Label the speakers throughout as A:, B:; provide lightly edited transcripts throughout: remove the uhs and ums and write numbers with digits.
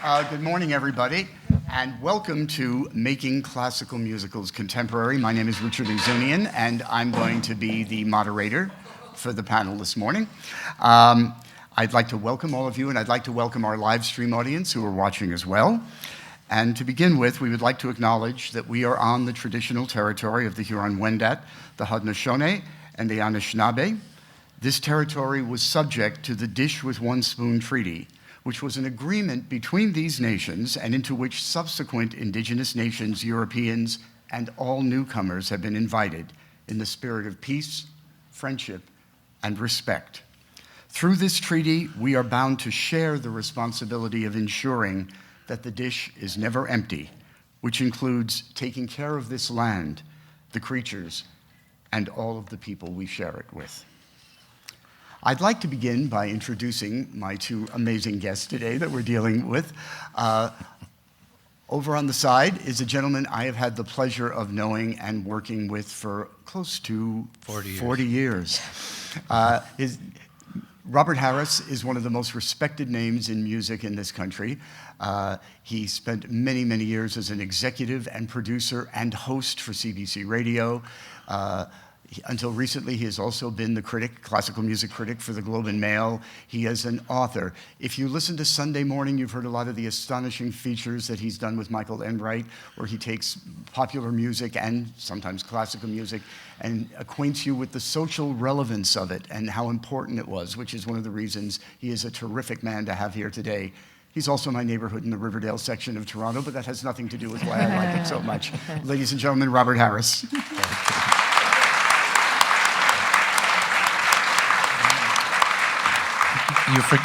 A: Good morning, everybody, and welcome to Making Classical Musicals Contemporary. My name is Richard Ouzounian, and I'm going to be the moderator for the panel this morning. I'd like to welcome all of you, and I'd like to welcome our live stream audience who are watching as well. And to begin with, we would like to acknowledge that we are on the traditional territory of the Huron-Wendat, the Haudenosaunee, and the Anishinaabe. This territory was subject to the Dish with One Spoon Treaty, which was an agreement between these nations and into which subsequent indigenous nations, Europeans, and all newcomers have been invited in the spirit of peace, friendship, and respect. Through this treaty, we are bound to share the responsibility of ensuring that the dish is never empty, which includes taking care of this land, the creatures, and all of the people we share it with. I'd like to begin by introducing my two amazing guests today that we're dealing with. Over on the side is a gentleman I have had the pleasure of knowing and working with for close to 40 years. Robert Harris is one of the most respected names in music in this country. He spent many, many years as an executive and producer and host for CBC Radio. Until recently, he has also been the critic, classical music critic for the Globe and Mail. He is an author. If you listen to Sunday Morning, you've heard a lot of the astonishing features that he's done with Michael Enright, where he takes popular music and sometimes classical music and acquaints you with the social relevance of it and how important it was, which is one of the reasons he is a terrific man to have here today. He's also my neighborhood in the Riverdale section of Toronto, but that has nothing to do with why I like it so much. Ladies and gentlemen, Robert Harris.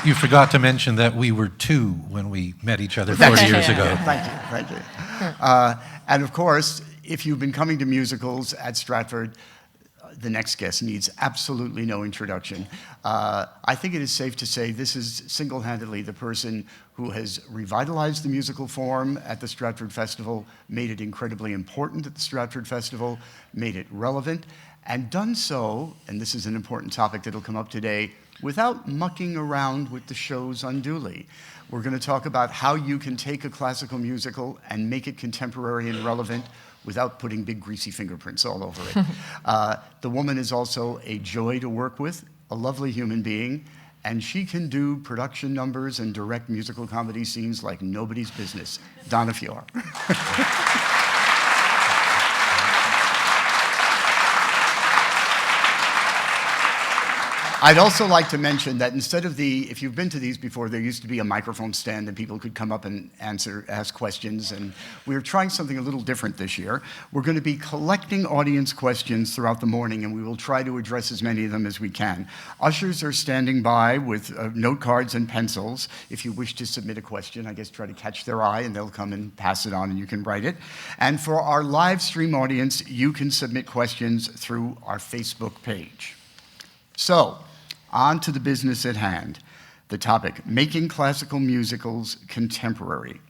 B: You forgot to mention that we were two when we met each other 40 years ago.
A: Thank you. And of course, if you've been coming to musicals at Stratford, the next guest needs absolutely no introduction. I think it is safe to say this is single-handedly the person who has revitalized the musical form at the Stratford Festival, made it incredibly important at the Stratford Festival, made it relevant, and done so, and this is an important topic that'll come up today, without mucking around with the shows unduly. We're going to talk about how you can take a classical musical and make it contemporary and relevant without putting big greasy fingerprints all over it. The woman is also a joy to work with, a lovely human being, and she can do production numbers and direct musical comedy scenes like nobody's business. Donna Feore. I'd also like to mention that instead of if you've been to these before, there used to be a microphone stand and people could come up and ask questions, and we're trying something a little different this year. We're going to be collecting audience questions throughout the morning, and we will try to address as many of them as we can. Ushers are standing by with note cards and pencils. If you wish to submit a question, I guess try to catch their eye, and they'll come and pass it on, and you can write it. And for our live stream audience, you can submit questions through our Facebook page. So, on to the business at hand, the topic, making classical musicals contemporary.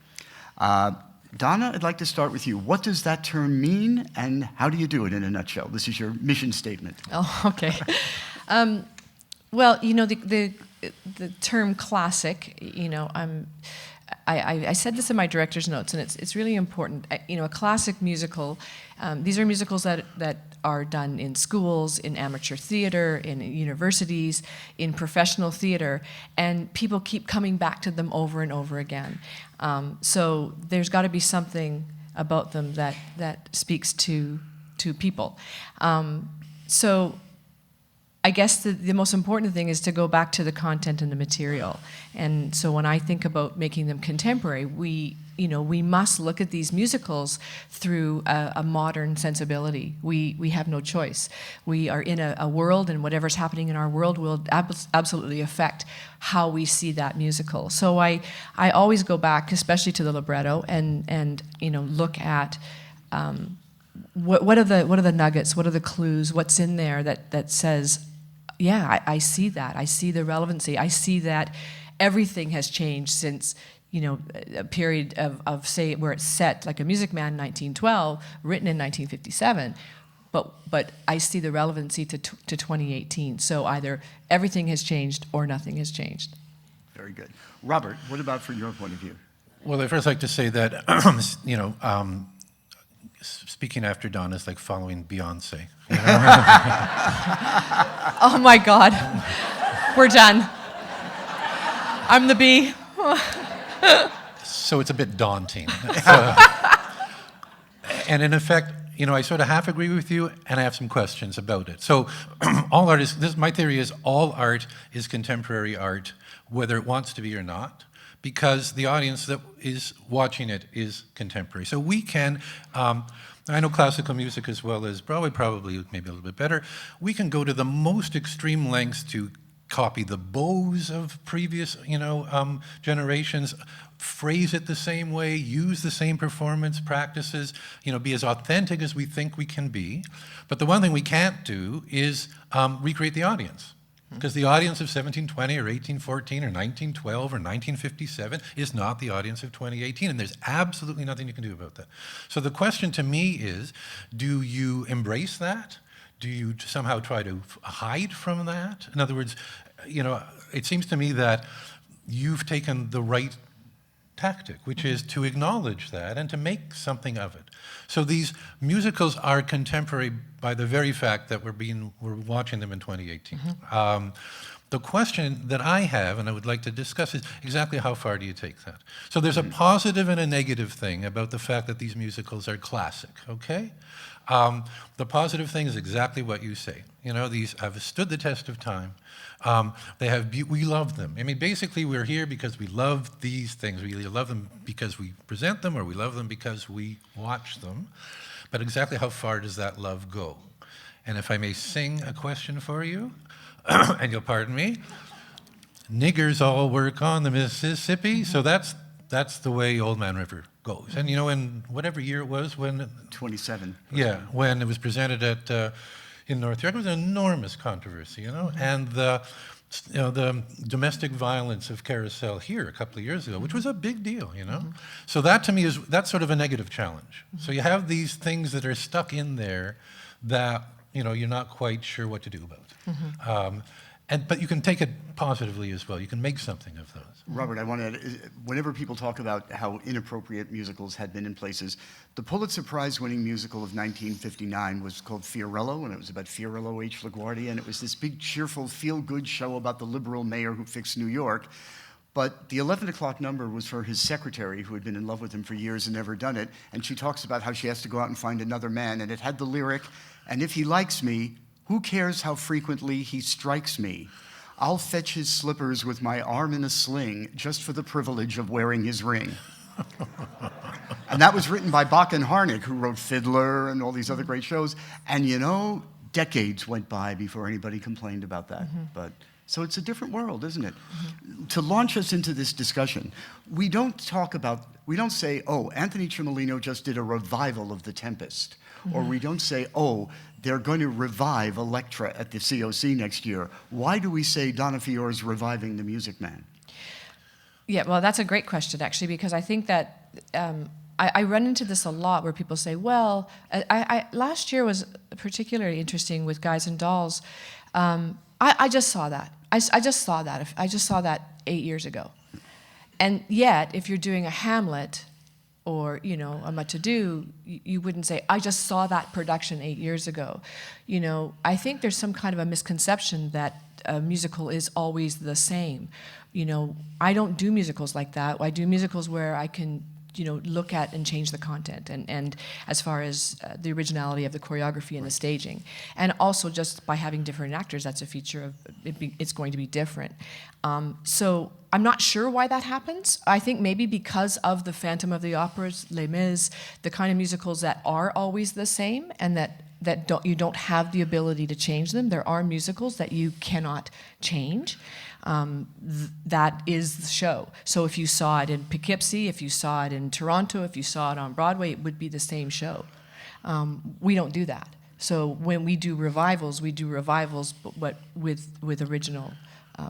A: Donna, I'd like to start with you. What does that term mean, and how do you do it in a nutshell? This is your mission statement.
C: Oh, okay. Well, you know, the term classic, you know, I said this in my director's notes, and it's really important. You know, a classic musical, these are musicals that are done in schools, in amateur theater, in universities, in professional theater, and people keep coming back to them over and over again. So there's got to be something about them that speaks to people. So I guess the most important thing is to go back to the content and the material. And so when I think about making them contemporary, we must look at these musicals through a modern sensibility. We have no choice. We are in a world, and whatever's happening in our world will absolutely affect how we see that musical. So I always go back, especially to the libretto, and look at what are the nuggets, what are the clues, what's in there that says, yeah, I see that. I see the relevancy. I see that everything has changed since, a period of say, where it's set, like A Music Man in 1912, written in 1957. But I see the relevancy to 2018. So either everything has changed or nothing has changed.
A: Very good. Robert, what about from your point of view?
B: Well, I'd first like to say that, speaking after Donna is like following Beyonce. You know?
C: Oh my God, we're done. I'm the bee.
B: So it's a bit daunting. And in effect, I sort of half agree with you, and I have some questions about it. So all art is, my theory is all art is contemporary art, whether it wants to be or not, because the audience that is watching it is contemporary. So we can, I know classical music as well as probably maybe a little bit better, we can go to the most extreme lengths to copy the bows of previous, generations, phrase it the same way, use the same performance practices, be as authentic as we think we can be. But the one thing we can't do is recreate the audience. Because the audience of 1720 or 1814 or 1912 or 1957 is not the audience of 2018, and there's absolutely nothing you can do about that. So the question to me is, do you embrace that? Do you somehow try to hide from that? In other words, it seems to me that you've taken the right tactic, which is to acknowledge that and to make something of it. So these musicals are contemporary by the very fact that we're watching them in 2018. Mm-hmm. The question that I have, and I would like to discuss, is exactly how far do you take that? So there's a positive and a negative thing about the fact that these musicals are classic, okay? The positive thing is exactly what you say. These have stood the test of time. We love them. I mean, basically, we're here because we love these things. We either love them because we present them, or we love them because we watch them. But exactly how far does that love go? And if I may sing a question for you, and you'll pardon me, niggers all work on the Mississippi. So that's the way Old Man River goes. And in whatever year it was when
A: 27.
B: Yeah, when it was presented at in North York, it was an enormous controversy, and the domestic violence of Carousel here a couple of years ago, which was a big deal, So that to me that's sort of a negative challenge. So you have these things that are stuck in there that you're not quite sure what to do about. But you can take it positively as well. You can make something of those.
A: Robert, I want to, whenever people talk about how inappropriate musicals had been in places, the Pulitzer Prize-winning musical of 1959 was called Fiorello, and it was about Fiorello H. LaGuardia, and it was this big, cheerful, feel-good show about the liberal mayor who fixed New York. But the 11 o'clock number was for his secretary, who had been in love with him for years and never done it, and she talks about how she has to go out and find another man, and it had the lyric, "And if he likes me, who cares how frequently he strikes me? I'll fetch his slippers with my arm in a sling just for the privilege of wearing his ring." And that was written by Bach and Harnick, who wrote Fiddler and all these other great shows. And decades went by before anybody complained about that. But so it's a different world, isn't it? To launch us into this discussion, we don't say, oh, Anthony Cimolino just did a revival of The Tempest. Or we don't say, oh, they're going to revive Elektra at the COC next year. Why do we say Donna Feore is reviving The Music Man?
C: Yeah, well, that's a great question, actually, because I think that I run into this a lot where people say, well, last year was particularly interesting with Guys and Dolls. I just saw that. I just saw that. I just saw that 8 years ago. And yet, if you're doing a Hamlet or, a Much Ado, you wouldn't say, I just saw that production 8 years ago. I think there's some kind of a misconception that a musical is always the same. I don't do musicals like that. I do musicals where I can, look at and change the content, and as far as the originality of the choreography and the staging. And also just by having different actors, that's a feature of it's going to be different. So I'm not sure why that happens. I think maybe because of the Phantom of the Operas, Les Mis, the kind of musicals that are always the same and that you don't have the ability to change them. There are musicals that you cannot change. That is the show. So if you saw it in Poughkeepsie, if you saw it in Toronto, if you saw it on Broadway, it would be the same show. We don't do that. So when we do revivals, but with original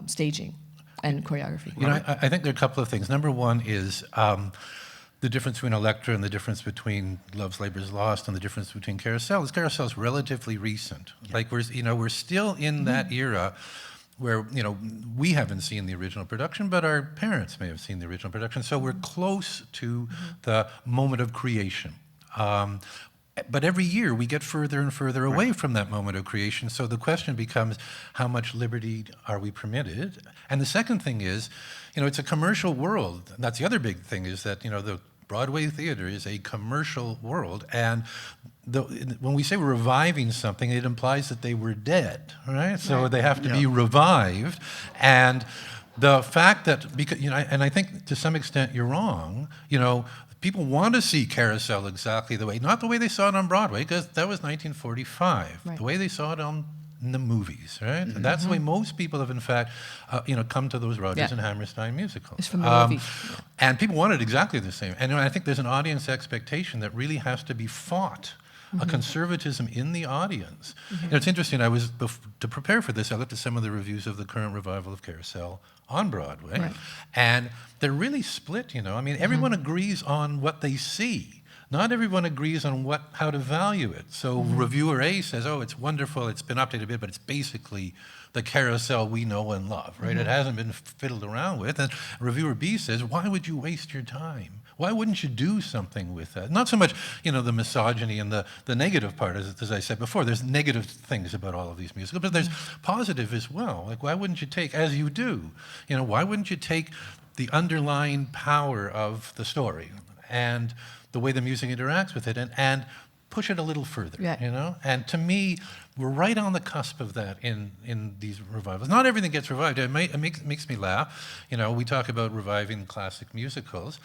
C: staging and choreography.
B: I think there are a couple of things. Number one is the difference between Elektra and the difference between Love's Labour's Lost and the difference between Carousel is relatively recent. Yeah. Like we're still in that era where, you know, we haven't seen the original production, but our parents may have seen the original production. So we're close to the moment of creation. But every year we get further and further away from that moment of creation. So the question becomes, how much liberty are we permitted? And the second thing is, you know, it's a commercial world. And that's the other big thing, is that, you know, the Broadway theater is a commercial world. And when we say we're reviving something, it implies that they were dead, right? So they have to be revived. And the fact that, because, you know, and I think to some extent you're wrong, you know, people want to see Carousel exactly the way, not the way they saw it on Broadway, because that was 1945, the way they saw it in the movies, right? And that's the way most people have, in fact, you know, come to those Rodgers and Hammerstein musicals.
C: It's from the movie.
B: And people want it exactly the same. And you know, I think there's an audience expectation that really has to be fought, a conservatism in the audience. You know, it's interesting, to prepare for this, I looked at some of the reviews of the current revival of Carousel on Broadway, and they're really split, you know. I mean, everyone agrees on what they see. Not everyone agrees on how to value it. So reviewer A says, oh, it's wonderful, it's been updated a bit, but it's basically the Carousel we know and love, right? It hasn't been fiddled around with. And reviewer B says, why would you waste your time? Why wouldn't you do something with that? Not so much, you know, the misogyny and the negative part, as I said before. There's negative things about all of these musicals, but there's positive as well. Like, why wouldn't you take, as you do, you know, why wouldn't you take the underlying power of the story and the way the music interacts with it and push it a little further, you know? And to me, we're right on the cusp of that in these revivals. Not everything gets revived. It makes me laugh. You know, we talk about reviving classic musicals.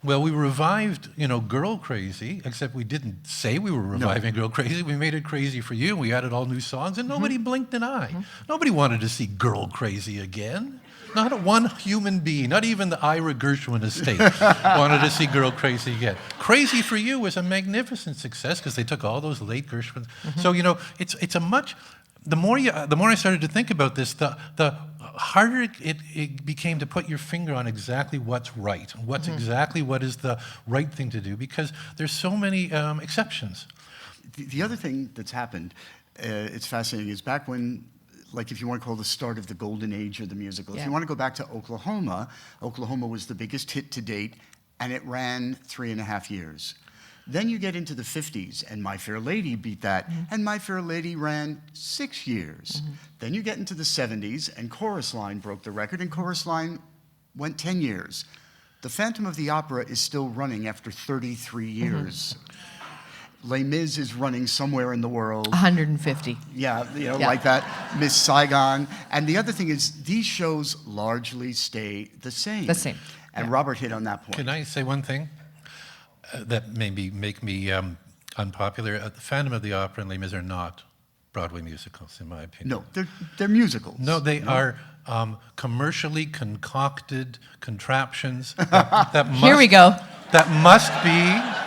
B: Well, we revived, you know, Girl Crazy, except we didn't say we were reviving Girl Crazy. We made it crazy for you, and we added all new songs, and nobody blinked an eye. Nobody wanted to see Girl Crazy again. Not one human being, not even the Ira Gershwin estate wanted to see Girl Crazy again. Crazy for You was a magnificent success because they took all those late Gershwins. So, you know, it's a much, the more I started to think about this, the harder it became to put your finger on exactly what's right, what's exactly what is the right thing to do, because there's so many exceptions.
A: The other thing that's happened, it's fascinating, is back when, like, if you want to call the start of the golden age of the musical, if you want to go back to Oklahoma, Oklahoma was the biggest hit to date, and it ran 3.5 years. Then you get into the 50s, and My Fair Lady beat that, and My Fair Lady ran 6 years. Then you get into the 70s, and Chorus Line broke the record, and Chorus Line went 10 years. The Phantom of the Opera is still running after 33 years. Les Mis is running somewhere in the world.
C: 150.
A: Yeah, you know, like that. Miss Saigon. And the other thing is, these shows largely stay the same.
C: The same.
A: And Robert hit on that point.
B: Can I say one thing that maybe make me unpopular? The Phantom of the Opera and Les Mis are not Broadway musicals, in my opinion.
A: No, they're musicals.
B: No, they are commercially concocted contraptions that must,
C: Here we go.
B: That must be.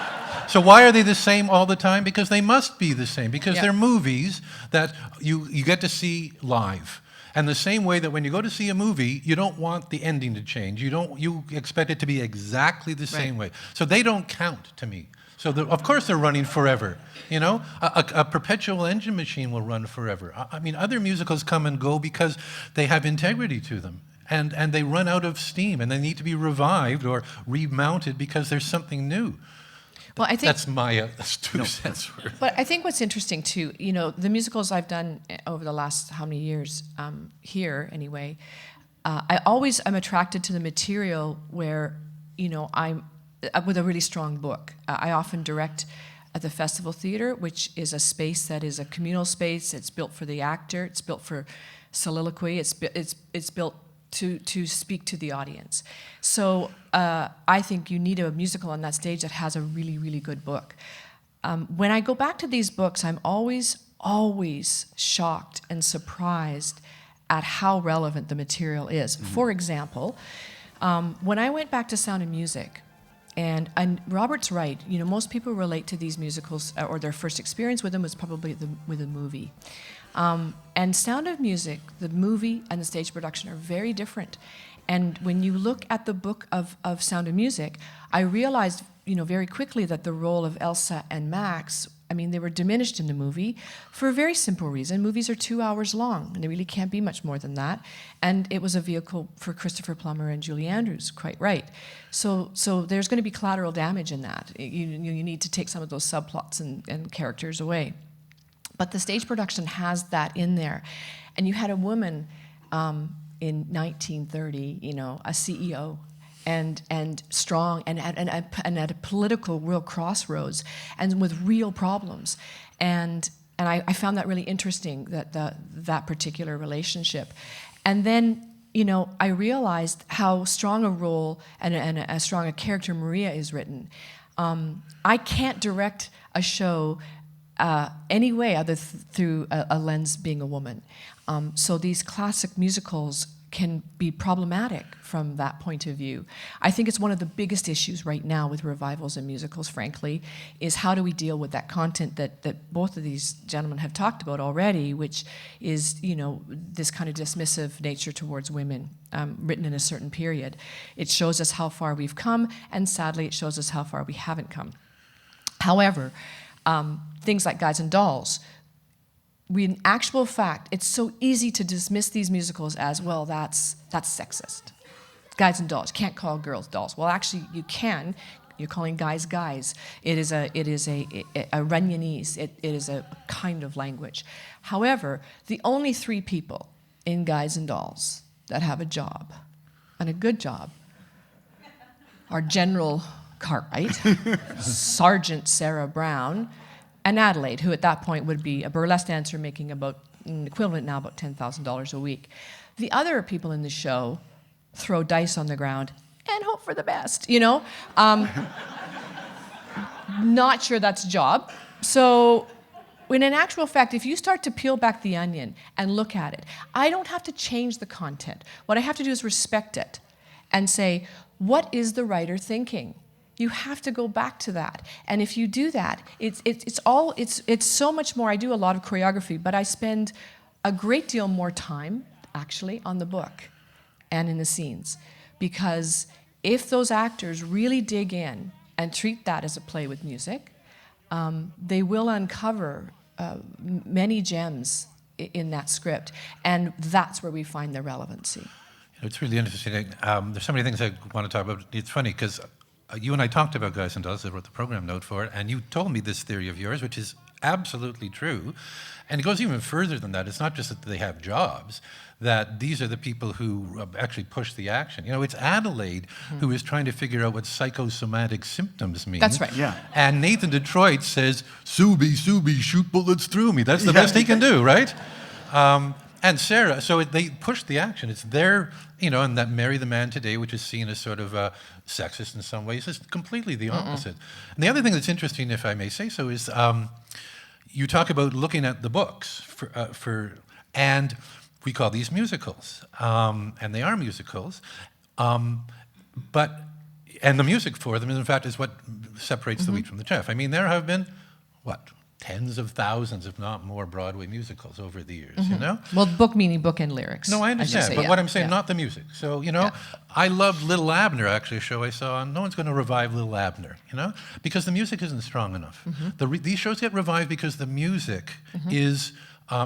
B: So why are they the same all the time? Because they must be the same. Because they're movies that you get to see live. And the same way that when you go to see a movie, you don't want the ending to change. You expect it to be exactly the same way. So they don't count to me. So of course they're running forever. You know, a perpetual engine machine will run forever. I mean, other musicals come and go because they have integrity to them. And they run out of steam, and they need to be revived or remounted because there's something new.
C: Well, I think
B: that's my 2 cents.
C: But I think what's interesting too, you know, the musicals I've done over the last how many years here anyway, I always am attracted to the material where, you know, I'm with a really strong book. I often direct at the Festival Theater, which is a space that is a communal space. It's built for the actor. It's built for soliloquy. It's built to speak to the audience. So I think you need a musical on that stage that has a really, really good book. When I go back to these books, I'm always shocked and surprised at how relevant the material is. For example, when I went back to Sound of Music, and Robert's right, you know, most people relate to these musicals, or their first experience with them was probably with a movie. And Sound of Music, the movie and the stage production are very different. And when you look at the book of Sound of Music, I realized, you know, very quickly that the role of Elsa and Max I mean, they were diminished in the movie for a very simple reason. Movies are 2 hours long, and they really can't be much more than that. And it was a vehicle for Christopher Plummer and Julie Andrews, quite right. So there's going to be collateral damage in that. You need to take some of those subplots and characters away. But the stage production has that in there. And you had a woman in 1930, a CEO, and strong, and at a political real crossroads, and with real problems, and I found that really interesting, that particular relationship, and then I realized how strong a role and as strong a character Maria is written. I can't direct a show any way other through a lens being a woman. So these classic musicals can be problematic from that point of view. I think it's one of the biggest issues right now with revivals and musicals, frankly, is how do we deal with that content that both of these gentlemen have talked about already, which is, this kind of dismissive nature towards women, written in a certain period. It shows us how far we've come, and sadly, it shows us how far we haven't come. However, things like Guys and Dolls, in actual fact, it's so easy to dismiss these musicals as, well, that's sexist. Guys and Dolls, can't call girls dolls. Well, actually, you can. You're calling guys guys. It is a Runyanese. It is a kind of language. However, the only 3 people in Guys and Dolls that have a job, and a good job, are General Cartwright, Sergeant Sarah Brown, and Adelaide, who at that point would be a burlesque dancer making about, equivalent now, about $10,000 a week. The other people in the show throw dice on the ground and hope for the best, Not sure that's a job. So, in actual fact, if you start to peel back the onion and look at it, I don't have to change the content. What I have to do is respect it and say, what is the writer thinking? You have to go back to that, and if you do that, it's so much more. I do a lot of choreography, but I spend a great deal more time actually on the book and in the scenes, because if those actors really dig in and treat that as a play with music, they will uncover many gems in that script, and that's where we find the relevancy.
B: It's really interesting. There's so many things I want to talk about. It's funny because you and I talked about Guys and Dolls. I wrote the program note for it, and you told me this theory of yours, which is absolutely true. And it goes even further than that. It's not just that they have jobs, that these are the people who actually push the action. It's Adelaide who is trying to figure out what psychosomatic symptoms mean.
C: That's right.
A: Yeah.
B: And Nathan Detroit says, Subi, shoot bullets through me. That's the best he can do, right? And Sarah, so they push the action. It's their, and that Marry the Man Today, which is seen as sort of sexist in some ways, is completely the opposite. And the other thing that's interesting, if I may say so, is you talk about looking at the books and we call these musicals, and they are musicals, and the music for them, in fact, is what separates the wheat from the chaff. I mean, there have been, tens of thousands, if not more, Broadway musicals over the years,
C: Well, book meaning book and lyrics.
B: No, I understand, but what I'm saying, not the music. So, I loved Little Abner, actually, a show I saw, and no one's going to revive Little Abner, because the music isn't strong enough. These shows get revived because the music is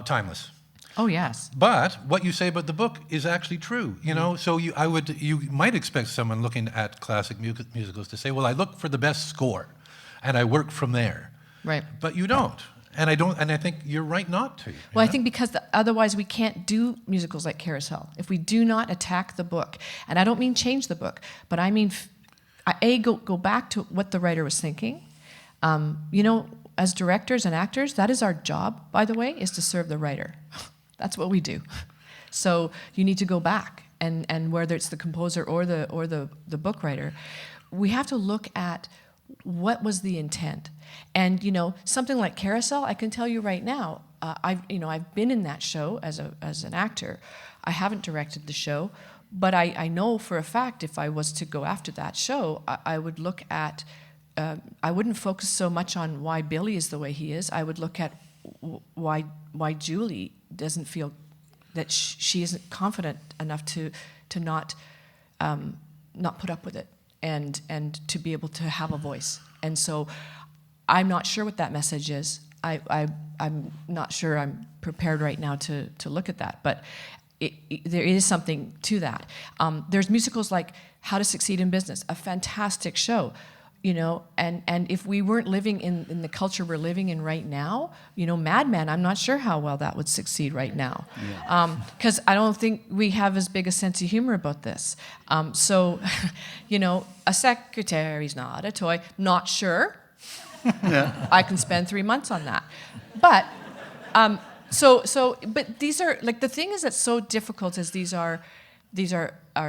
B: timeless.
C: Oh, yes.
B: But what you say about the book is actually true, So you might expect someone looking at classic musicals to say, well, I look for the best score, and I work from there.
C: Right.
B: But you don't. And I think you're right not to.
C: Well, I think because otherwise we can't do musicals like Carousel. If we do not attack the book, and I don't mean change the book, but I mean, go back to what the writer was thinking. As directors and actors, that is our job, by the way, is to serve the writer. That's what we do. So you need to go back, and whether it's the composer or the book writer, we have to look at what was the intent. And something like Carousel, I can tell you right now, I've been in that show as an actor. I haven't directed the show, but I know for a fact if I was to go after that show, I would look at, I wouldn't focus so much on why Billy is the way he is. I would look at why Julie doesn't feel that she isn't confident enough to not put up with it and to be able to have a voice. And so I'm not sure what that message is. I'm not sure I'm prepared right now to look at that, but there is something to that. There's musicals like How to Succeed in Business, a fantastic show, you know, and if we weren't living in the culture we're living in right now, you know, Mad Men, I'm not sure how well that would succeed right now. Because I don't think we have as big a sense of humor about this. So, you know, a secretary's not a toy, not sure. Yeah. I can spend 3 months on that. But, but these are, like, the thing is that's so difficult is these are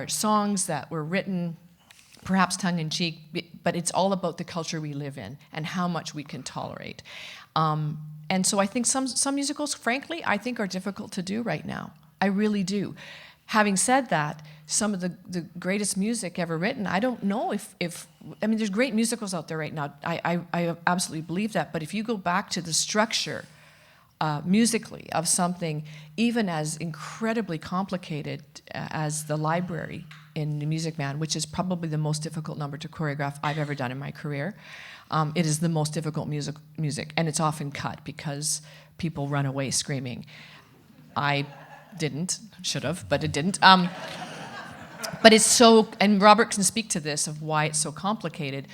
C: songs that were written perhaps tongue-in-cheek, but it's all about the culture we live in and how much we can tolerate. And so I think some musicals, frankly, I think are difficult to do right now. I really do. Having said that, some of the greatest music ever written, I don't know if I mean, there's great musicals out there right now. I absolutely believe that. But if you go back to the structure musically of something even as incredibly complicated as the library in The Music Man, which is probably the most difficult number to choreograph I've ever done in my career. It is the most difficult music, and it's often cut because people run away screaming. I didn't, should have, but it didn't. But it's so, and Robert can speak to this of why it's so complicated,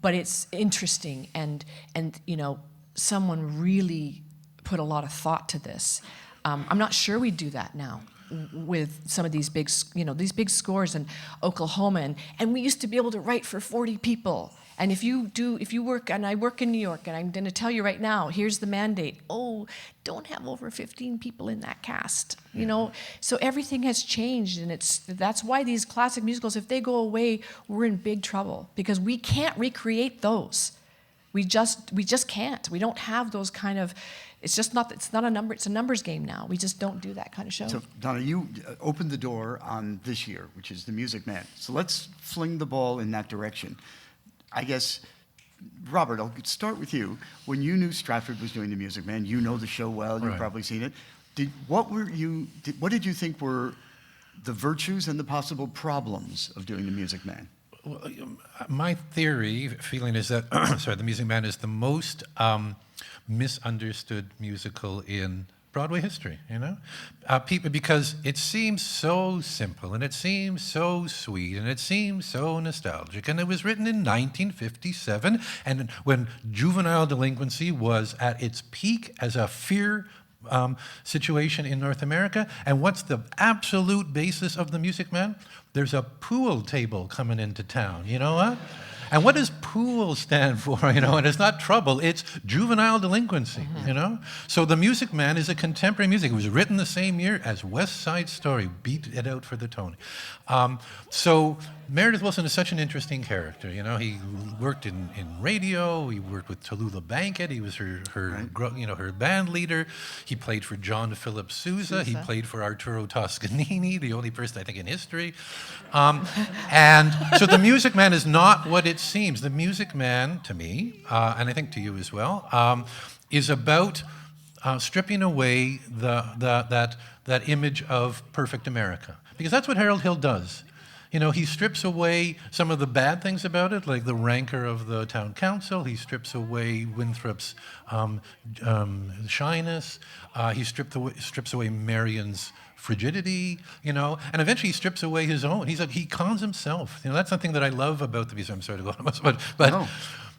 C: but it's interesting, and you know, someone really put a lot of thought to this. I'm not sure we do that now with some of these big, you know, these big scores in Oklahoma, and we used to be able to write for 40 people. And if you work, and I work in New York, and I'm going to tell you right now, here's the mandate. Oh, don't have over 15 people in that cast, you know? So everything has changed, and that's why these classic musicals, if they go away, we're in big trouble, because we can't recreate those. We just can't. We don't have those kind of, it's not a number, it's a numbers game now. We just don't do that kind of show.
A: So, Donna, you opened the door on this year, which is The Music Man. So let's fling the ball in that direction. I guess, Robert, I'll start with you. When you knew Stratford was doing The Music Man, you know the show well, you've probably seen it. What did you think were the virtues and the possible problems of doing The Music Man?
B: Well, my feeling is that, The Music Man is the most misunderstood musical in Broadway history, you know? Because it seems so simple, and it seems so sweet, and it seems so nostalgic, and it was written in 1957, and when juvenile delinquency was at its peak as a fear situation in North America. And what's the absolute basis of The Music Man? There's a pool table coming into town, you know what? And what does pool stand for, you know? And it's not trouble, it's juvenile delinquency, you know? So The Music Man is a contemporary music. It was written the same year as West Side Story, beat it out for the Tony. So Meredith Willson is such an interesting character, you know? He worked in radio, he worked with Tallulah Bankhead, he was her band leader. He played for John Philip Sousa, he played for Arturo Toscanini, the only person I think in history. And so The Music Man is not what it seems. The Music Man, to me, and I think to you as well, is about stripping away that image of perfect America. Because that's what Harold Hill does. You know, he strips away some of the bad things about it, like the rancor of the town council. He strips away Winthrop's shyness. He strips away Marion's frigidity, you know, and eventually he strips away his own. He cons himself. You know, that's something that I love about the music. I'm sorry to go on, but no.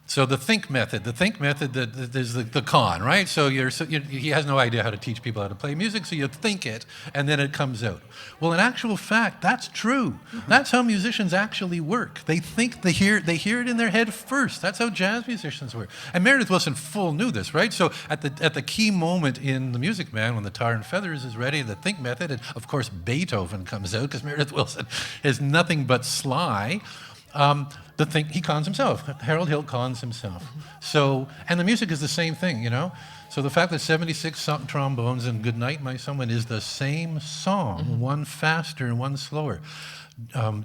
B: So the think method that is the con, right? So he has no idea how to teach people how to play music, so you think it, and then it comes out. Well, in actual fact, that's true. Mm-hmm. That's how musicians actually work. They think, they hear it in their head first. That's how jazz musicians work. And Meredith Willson knew this, right? So at the key moment in The Music Man, when the Tar and Feathers is ready, the think method, and of course Beethoven comes out, because Meredith Willson is nothing but sly. He cons himself. Harold Hill cons himself. So, and the music is the same thing, you know? So the fact that 76 trombones and Goodnight, My Someone is the same song, one faster and one slower.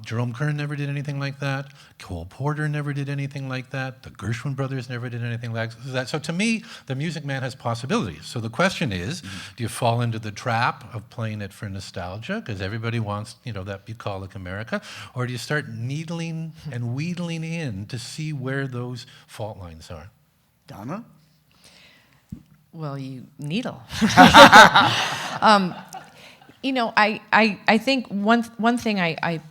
B: Jerome Kern never did anything like that. Cole Porter never did anything like that. The Gershwin brothers never did anything like that. So to me, The Music Man has possibilities. So the question is, do you fall into the trap of playing it for nostalgia, because everybody wants, you know, that bucolic America, or do you start needling and wheedling in to see where those fault lines are?
A: Donna?
C: Well, you needle. I think one thing I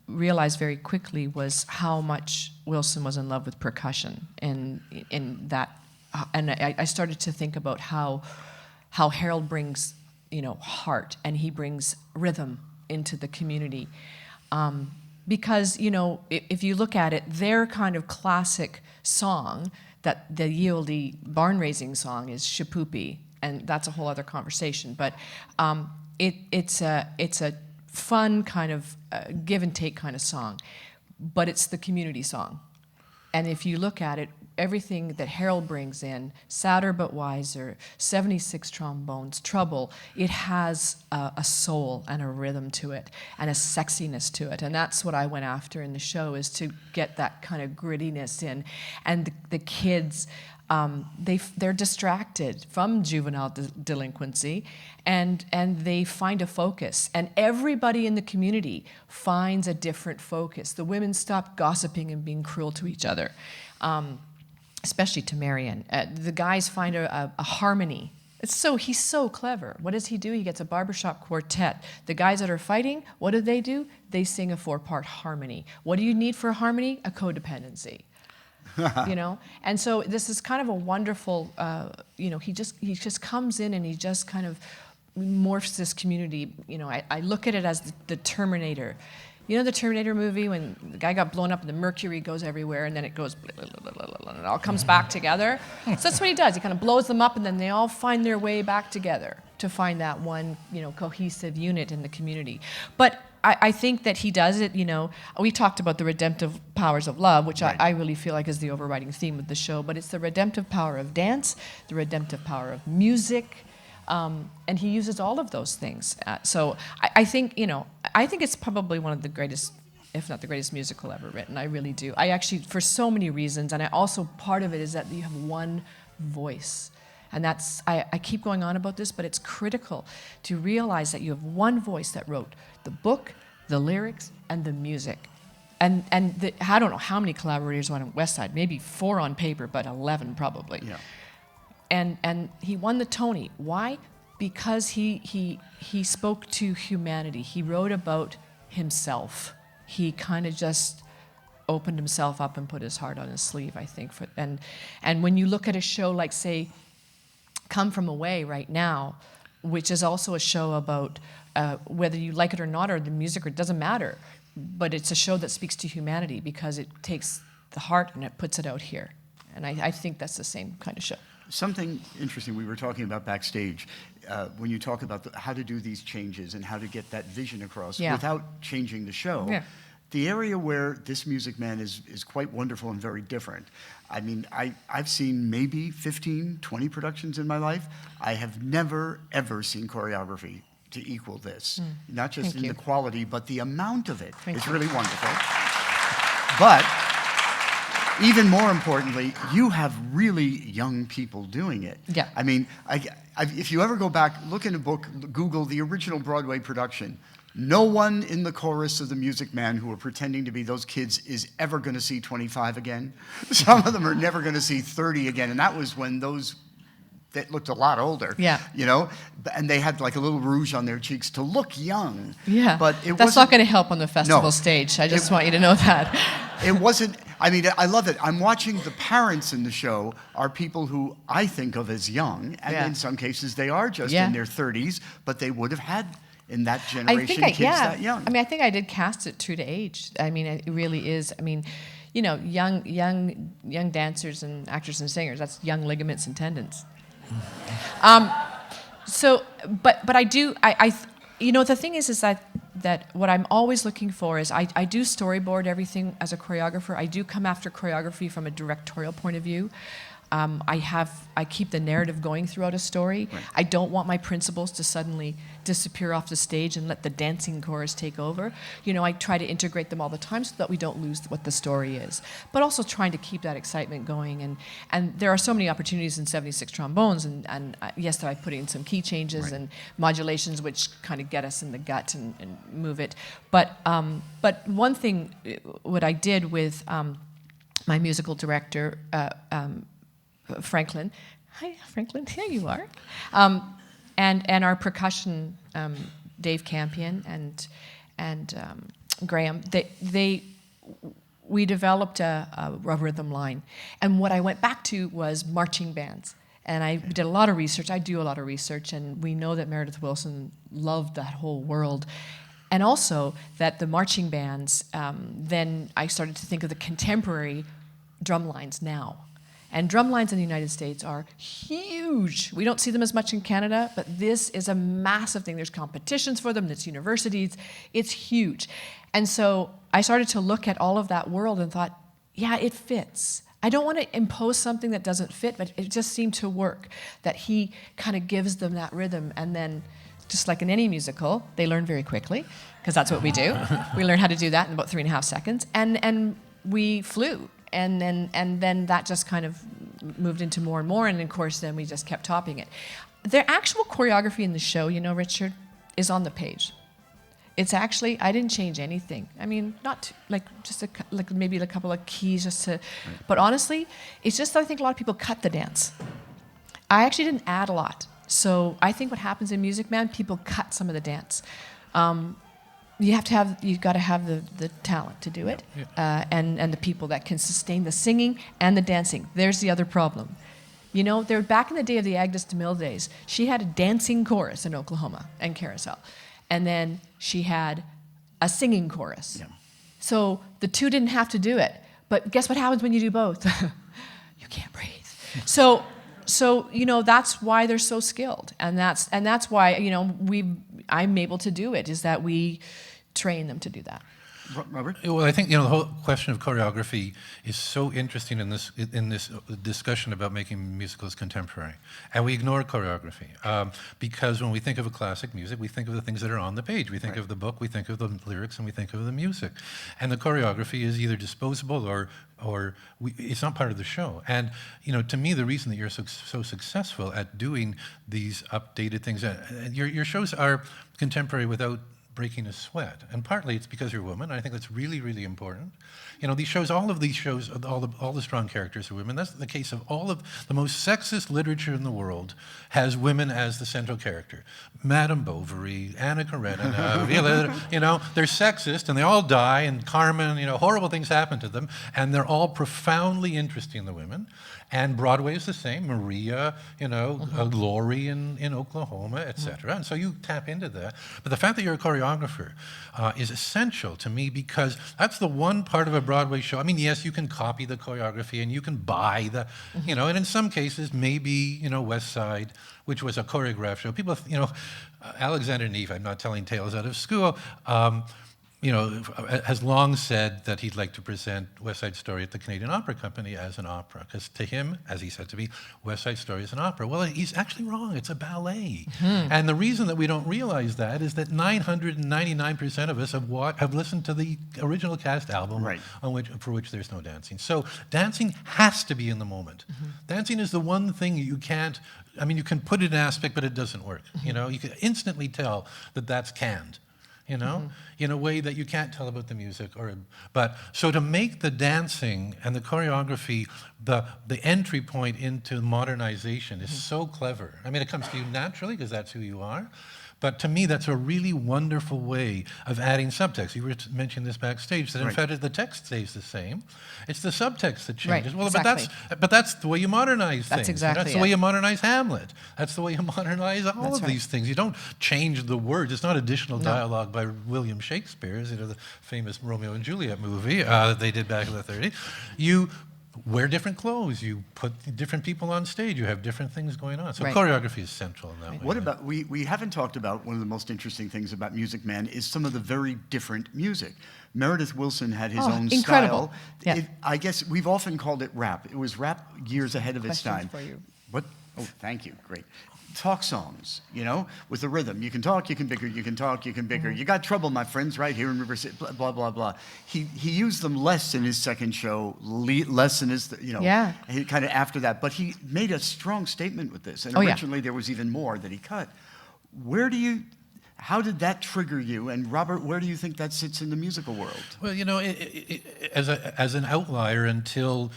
C: realized very quickly was how much Wilson was in love with percussion, and I started to think about how Harold brings heart, and he brings rhythm into the community, because if you look at it, their kind of classic song, that the Yieldy barn raising song, is Shipoopi, and that's a whole other conversation, but it's a fun kind of give and take kind of song, but it's the community song. And if you look at it, everything that Harold brings in, Sadder but Wiser, 76 trombones, Trouble, it has a soul and a rhythm to it and a sexiness to it. And that's what I went after in the show, is to get that kind of grittiness in. And the kids, they're distracted from juvenile delinquency, and they find a focus. And everybody in the community finds a different focus. The women stop gossiping and being cruel to each other, especially to Marion. The guys find a harmony. He's so clever. What does he do? He gets a barbershop quartet. The guys that are fighting, what do? They sing a 4-part harmony. What do you need for a harmony? A codependency. And so this is kind of a wonderful, he just comes in and he just kind of morphs this community. I look at it as the Terminator. The Terminator movie, when the guy got blown up and the mercury goes everywhere, and then it goes blah, blah, blah, blah, blah, and it all comes back together. So that's what he does. He kind of blows them up, and then they all find their way back together to find that one, cohesive unit in the community. But I think that he does it, we talked about the redemptive powers of love, which right. I really feel like is the overriding theme of the show, but it's the redemptive power of dance, the redemptive power of music, and he uses all of those things. So I think it's probably one of the greatest, if not the greatest musical ever written. I really do. I actually, for so many reasons, and part of it is that you have one voice. And that's, I keep going on about this, but it's critical to realize that you have one voice that wrote the book, the lyrics, and the music. And I don't know how many collaborators were on West Side, maybe 4 on paper, but 11 probably. Yeah. And he won the Tony. Why? Because he spoke to humanity. He wrote about himself. He kind of just opened himself up and put his heart on his sleeve, I think. And when you look at a show like, say, Come From Away right now, which is also a show about whether you like it or not, or the music, or it doesn't matter, but it's a show that speaks to humanity because it takes the heart and it puts it out here. And I think that's the same kind of show.
A: Something interesting we were talking about backstage, when you talk about how to do these changes and how to get that vision across without changing the show. Yeah. The area where this Music Man is quite wonderful and very different. I mean, I've seen maybe 15, 20 productions in my life. I have never, ever seen choreography to equal this. Not just in the quality, but the amount of it. It's really wonderful. But even more importantly, you have really young people doing it. Yeah. I mean, if you ever go back, look in a book, Google the original Broadway production. No one in the chorus of The Music Man who are pretending to be those kids is ever going to see 25 again. Some of them are never going to see 30 again, and that was when that looked a lot older. Yeah. And they had like a little rouge on their cheeks to look young. Yeah. But that's
C: not going to help on the festival stage. I just want you to know that.
A: It wasn't. I mean, I love it. I'm watching the parents in the show are people who I think of as young, and in some cases they are just in their 30s, but they would have had in that generation kids that young.
C: I mean, I think I did cast it true to age. I mean, it really is. I mean, young dancers and actors and singers, that's young ligaments and tendons. But I do, the thing is that what I'm always looking for is I do storyboard everything as a choreographer. I do come after choreography from a directorial point of view. I keep the narrative going throughout a story. Right. I don't want my principals to suddenly disappear off the stage and let the dancing chorus take over. I try to integrate them all the time so that we don't lose what the story is. But also trying to keep that excitement going. And there are so many opportunities in 76 trombones. And yes, that I put in some key changes and modulations which kind of get us in the gut and move it. But one thing, what I did with my musical director, Franklin. Hi, Franklin. Here you are. And our percussion, Dave Campion and Graham. We developed a rhythm line, and what I went back to was marching bands. And I did a lot of research. I do a lot of research, and we know that Meredith Willson loved that whole world. And also that the marching bands, then I started to think of the contemporary drum lines now. And drum lines in the United States are huge. We don't see them as much in Canada, but this is a massive thing. There's competitions for them, there's universities, it's huge. And so I started to look at all of that world and thought, yeah, it fits. I don't want to impose something that doesn't fit, but it just seemed to work, that he kind of gives them that rhythm, and then just like in any musical, they learn very quickly, because that's what we do. We learn how to do that in about 3.5 seconds, and we flew. And then that just kind of moved into more and more, and of course then we just kept topping it. The actual choreography in the show, you know, Richard, is on the page. It's actually, I didn't change anything. I mean, not like maybe a couple of keys just to, but honestly, it's just that I think a lot of people cut the dance. I actually didn't add a lot. So I think what happens in Music Man, people cut some of the dance. You've got to have the talent to do it, and the people that can sustain the singing and the dancing. There's the other problem. You know, back in the day of the Agnes DeMille days, she had a dancing chorus in Oklahoma and Carousel, and then she had a singing chorus. Yeah. So the two didn't have to do it. But guess what happens when you do both? You can't breathe. So you know, that's why they're so skilled, and that's why, you know, I'm able to do it, is that we train them to do that.
A: Robert?
B: Well, I think, you know, the whole question of choreography is so interesting in this discussion about making musicals contemporary, and we ignore choreography because when we think of a classic music, we think of the things that are on the page. We think of the book, we think of the lyrics, and we think of the music, and the choreography is either disposable or it's not part of the show. And you know, to me, the reason that you're so successful at doing these updated things, your shows are contemporary without breaking a sweat, and partly it's because you're a woman. I think that's really, really important. You know, all of these shows, all the strong characters are women. That's the case of all of the most sexist literature in the world has women as the central character. Madame Bovary, Anna Karenina, you know, they're sexist and they all die, and Carmen, you know, horrible things happen to them, and they're all profoundly interesting, the women. And Broadway is the same, Maria, you know, Laurie in Oklahoma, etc. And so you tap into that. But the fact that you're a choreographer is essential to me, because that's the one part of a Broadway show. I mean, yes, you can copy the choreography and you can buy the, you know, and in some cases, maybe, you know, West Side, which was a choreographed show. People, you know, Alexander Neef, I'm not telling tales out of school, you know, has long said that he'd like to present West Side Story at the Canadian Opera Company as an opera, because to him, as he said to me, West Side Story is an opera. Well, he's actually wrong. It's a ballet. And the reason that we don't realize that is that 999% of us have listened to the original cast album, for which there's no dancing. So dancing has to be in the moment. Dancing is the one thing you can't, I mean, you can put it in aspect, but it doesn't work. You know, you can instantly tell that that's canned. You know, in a way that you can't tell about the music. But so to make the dancing and the choreography the entry point into modernization is so clever. I mean, it comes to you naturally because that's who you are. But to me, that's a really wonderful way of adding subtext. You were mentioning this backstage, that in fact the text stays the same. It's the subtext that changes. Well,
C: exactly.
B: but that's the way you modernize things.
C: That's exactly
B: That's the way you modernize Hamlet. That's the way you modernize all of these things. You don't change the words. It's not additional dialogue by William Shakespeare's, you know, the famous Romeo and Juliet movie that they did back in the 30s. You wear different clothes, you put different people on stage, you have different things going on. So choreography is central in that way.
A: What about, we haven't talked about, one of the most interesting things about Music Man is some of the very different music. Meredith Willson had his own
C: incredible.
A: style.
C: Yeah.
A: I guess we've often called it rap. It was rap years ahead of its time.
C: For you.
A: What? Oh, thank you. Great. Talk songs, you know, with the rhythm. You can talk, you can bicker, you can talk, you can bicker. You got trouble, my friends, right here in River City, blah, blah, blah, blah. He used them less in his second show, less in his, you know, he kind of after that. But he made a strong statement with this. And originally there was even more that he cut. How did that trigger you? And Robert, where do you think that sits in the musical world?
B: Well, you know, as an outlier until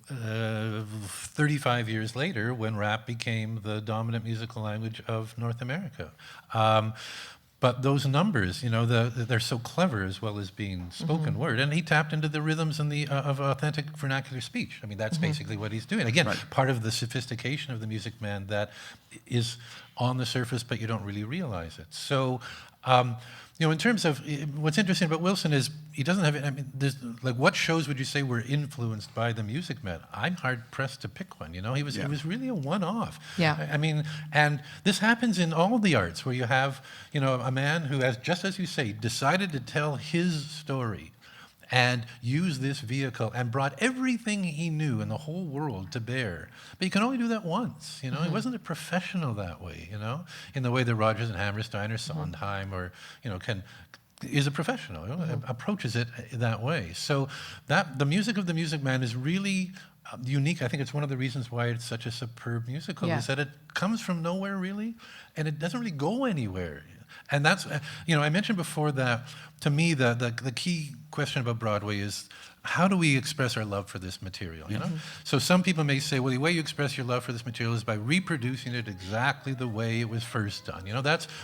B: 35 years later when rap became the dominant musical language of North America. But those numbers, they're so clever as well as being spoken word. And he tapped into the rhythms and of authentic vernacular speech. I mean, that's basically what he's doing. Again, part of the sophistication of the Music Man that is on the surface, but you don't really realize it. So, in terms of what's interesting about Wilson is he doesn't have. I mean, what shows would you say were influenced by the Music Man? I'm hard pressed to pick one. He was really a one-off.
C: Yeah.
B: I mean, and this happens in all the arts where you have a man who has, just as you say, decided to tell his story and use this vehicle and brought everything he knew in the whole world to bear. But you can only do that once, He wasn't a professional that way, in the way that Rodgers and Hammerstein or Sondheim or, is a professional, approaches it that way. So that the music of the Music Man is really unique. I think it's one of the reasons why it's such a superb musical, is that it comes from nowhere really, and it doesn't really go anywhere. And that's, I mentioned before that, to me, the key question about Broadway is, how do we express our love for this material, So some people may say, well, the way you express your love for this material is by reproducing it exactly the way it was first done.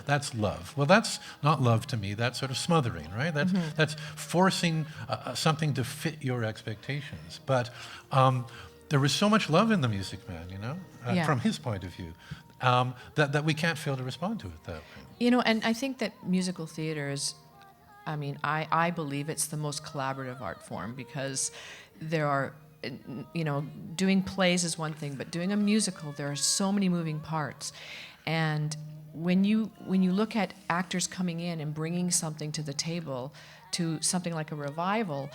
B: That's love. Well, that's not love to me. That's sort of smothering, right? That's forcing something to fit your expectations. But there was so much love in the Music Man, from his point of view, that we can't fail to respond to it that way.
C: And I think that musical theater is, I believe it's the most collaborative art form because there are, doing plays is one thing, but doing a musical, there are so many moving parts. And when you look at actors coming in and bringing something to the table, to something like a revival,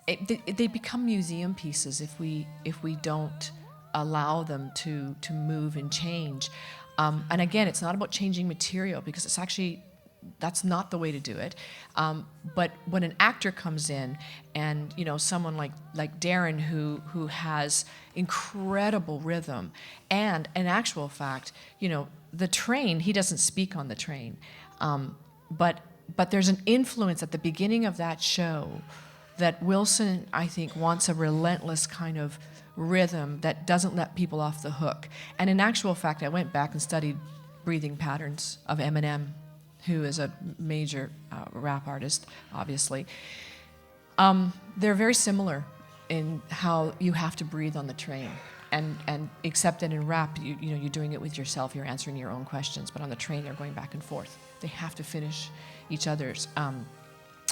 C: they become museum pieces if we don't allow them to move and change. And again, it's not about changing material because it's actually, that's not the way to do it. But when an actor comes in and, someone like Darren who has incredible rhythm and in actual fact, the train, he doesn't speak on the train. But there's an influence at the beginning of that show that Wilson, I think, wants a relentless kind of rhythm that doesn't let people off the hook. And in actual fact, I went back and studied breathing patterns of Eminem, who is a major rap artist, obviously. They're very similar in how you have to breathe on the train. And except that in rap, you're doing it with yourself, you're answering your own questions, but on the train, you're going back and forth. They have to finish each other's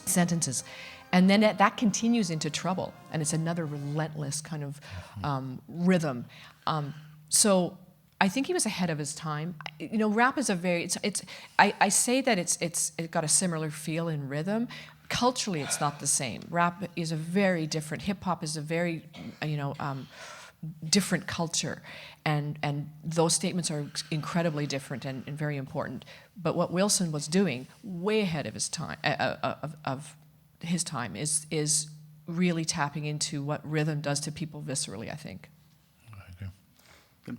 C: sentences. And then that continues into Trouble, and it's another relentless kind of rhythm. So I think he was ahead of his time. Rap is a very, I say that it got a similar feel in rhythm. Culturally, it's not the same. Rap is a very different, hip-hop is a very, different culture. And those statements are incredibly different and very important. But what Wilson was doing, way ahead of his time, of his time, is really tapping into what rhythm does to people viscerally, I think.
B: I do.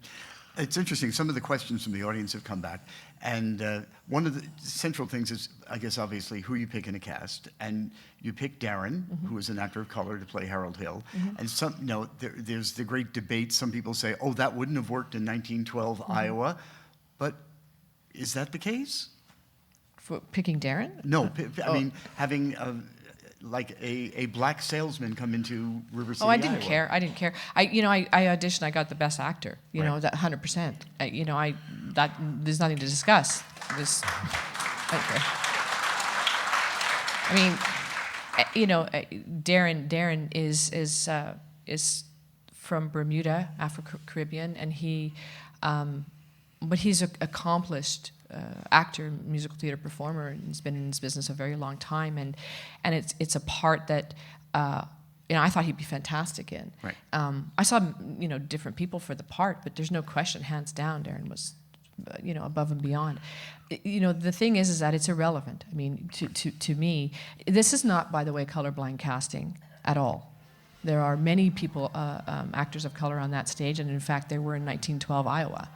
A: It's interesting. Some of the questions from the audience have come back. And one of the central things is, I guess, obviously, who you pick in a cast. And you pick Darren, who is an actor of color, to play Harold Hill. And there's the great debate. Some people say, oh, that wouldn't have worked in 1912 Iowa. But is that the case?
C: For picking Darren?
A: No. I mean, having a black salesman come into River City,
C: I didn't
A: Iowa.
C: care. I didn't care. I auditioned. I got the best actor. That 100%. There's nothing to discuss. Darren is from Bermuda, Afro-Caribbean, and but he's an accomplished actor, musical theater performer, and he's been in this business a very long time, and it's a part that I thought he'd be fantastic in.
A: Right.
C: I saw different people for the part, but there's no question, hands down, Darren was above and beyond. The thing is that it's irrelevant. I mean, to me, this is not, by the way, colorblind casting at all. There are many people, actors of color on that stage, and in fact, there were in 1912 Iowa.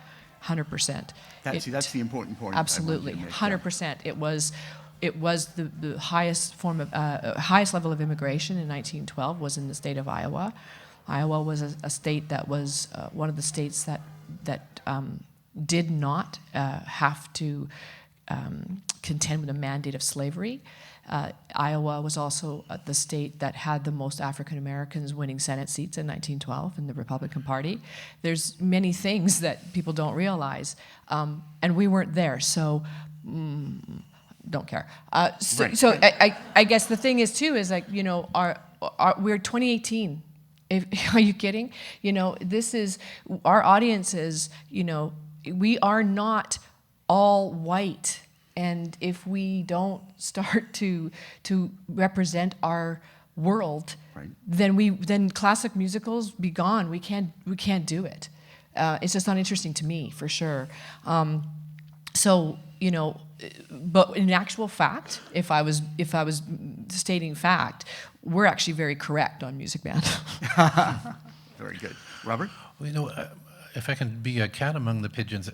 C: 100%.
A: That's the important point.
C: Absolutely, 100%. It was the highest form of highest level of immigration in 1912 was in the state of Iowa, Iowa was a state that was one of the states that did not have to contend with a mandate of slavery. Iowa was also the state that had the most African Americans winning Senate seats in 1912 in the Republican Party. There's many things that people don't realize, and we weren't there, so don't care. So I guess the thing is too is like, you know, we're 2018. Are you kidding? You know, this is our audiences. You know, we are not all white. And if we don't start to represent our world,
A: right,
C: then classic musicals be gone. We can't do it. It's just not interesting to me, for sure. So, you know, but in actual fact, if I was stating fact, we're actually very correct on Music Man.
A: Very good, Robert.
B: Well, you know, if I can be a cat among the pigeons,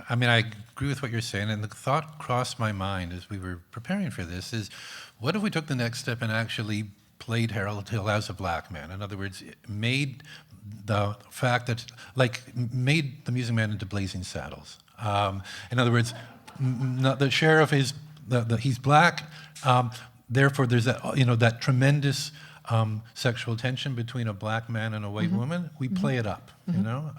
B: I mean, I agree with what you're saying, and the thought crossed my mind as we were preparing for this is, what if we took the next step and actually played Harold Hill as a black man? In other words, made the fact that, like, made the Music Man into Blazing Saddles. In other words, the sheriff is, he's black, therefore there's that, you know, that tremendous sexual tension between a black man and a white woman. We play it up, you know.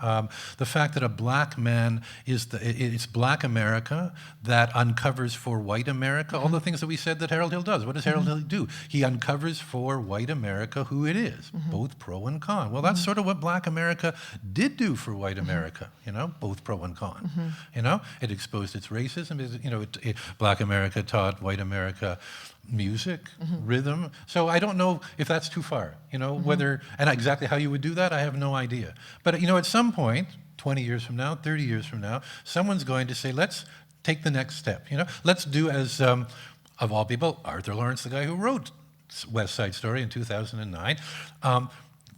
B: The fact that a black man it's black America that uncovers for white America all the things that we said that Harold Hill does. What does Harold Hill do? He uncovers for white America who it is, both pro and con. Well, that's sort of what black America did do for white America, you know, both pro and con. You know, it exposed its racism. You know, black America taught white America music, rhythm. So I don't know if that's too far, you know, whether, and exactly how you would do that, I have no idea. But, you know, at some point, 20 years from now, 30 years from now, someone's going to say, let's take the next step, you know. Let's do as, of all people, Arthur Lawrence, the guy who wrote West Side Story in 2009,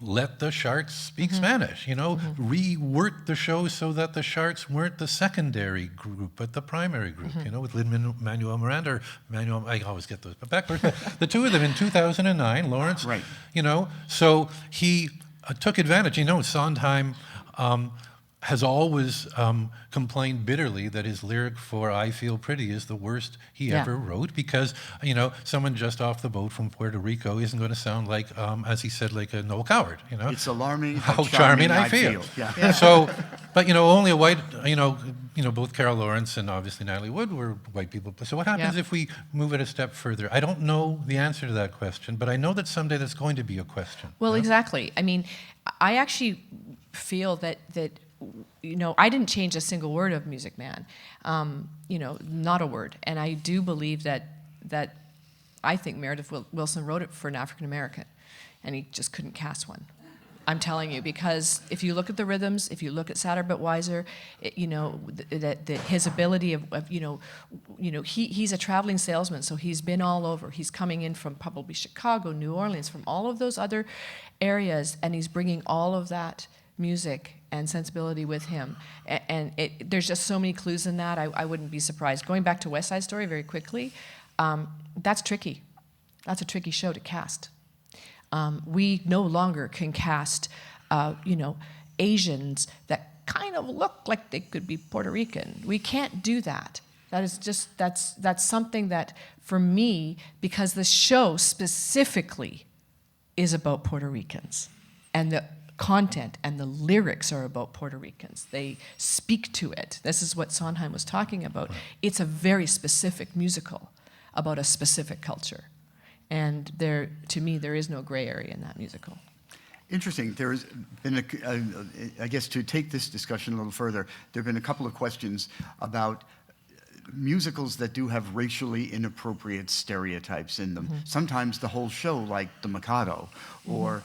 B: let the Sharks speak Spanish, you know, rework the show so that the Sharks weren't the secondary group, but the primary group, you know, with Lin-Manuel Miranda, I always get those backwards, but the two of them in 2009, Lawrence,
A: right,
B: you know, so he took advantage, you know, Sondheim has always complained bitterly that his lyric for I Feel Pretty is the worst he ever wrote because, you know, someone just off the boat from Puerto Rico isn't going to sound like, as he said, like a Noel Coward, you know.
A: It's alarming
B: how charming I feel.
A: Yeah.
B: So, but, you know, only a white, you know, both Carol Lawrence and obviously Natalie Wood were white people. So what happens if we move it a step further? I don't know the answer to that question, but I know that someday that's going to be a question.
C: Well, exactly. I mean, I actually feel that you know, I didn't change a single word of Music Man, you know, not a word. And I do believe that I think Meredith Willson wrote it for an African American, and he just couldn't cast one. I'm telling you, because if you look at the rhythms, if you look at Sadder but Wiser, you know, his ability of you know, he's a traveling salesman, so he's been all over. He's coming in from probably Chicago, New Orleans, from all of those other areas, and he's bringing all of that music and sensibility with him. And there's just so many clues in that, I wouldn't be surprised. Going back to West Side Story very quickly, that's tricky. That's a tricky show to cast. We no longer can cast, you know, Asians that kind of look like they could be Puerto Rican. We can't do that. That is just, that's something that, for me, because the show specifically is about Puerto Ricans, and the content and the lyrics are about Puerto Ricans. They speak to it. This is what Sondheim was talking about. It's a very specific musical about a specific culture. And to me, there is no gray area in that musical.
A: Interesting. There has been, I guess, to take this discussion a little further, there have been a couple of questions about musicals that do have racially inappropriate stereotypes in them. Sometimes the whole show, like The Mikado, or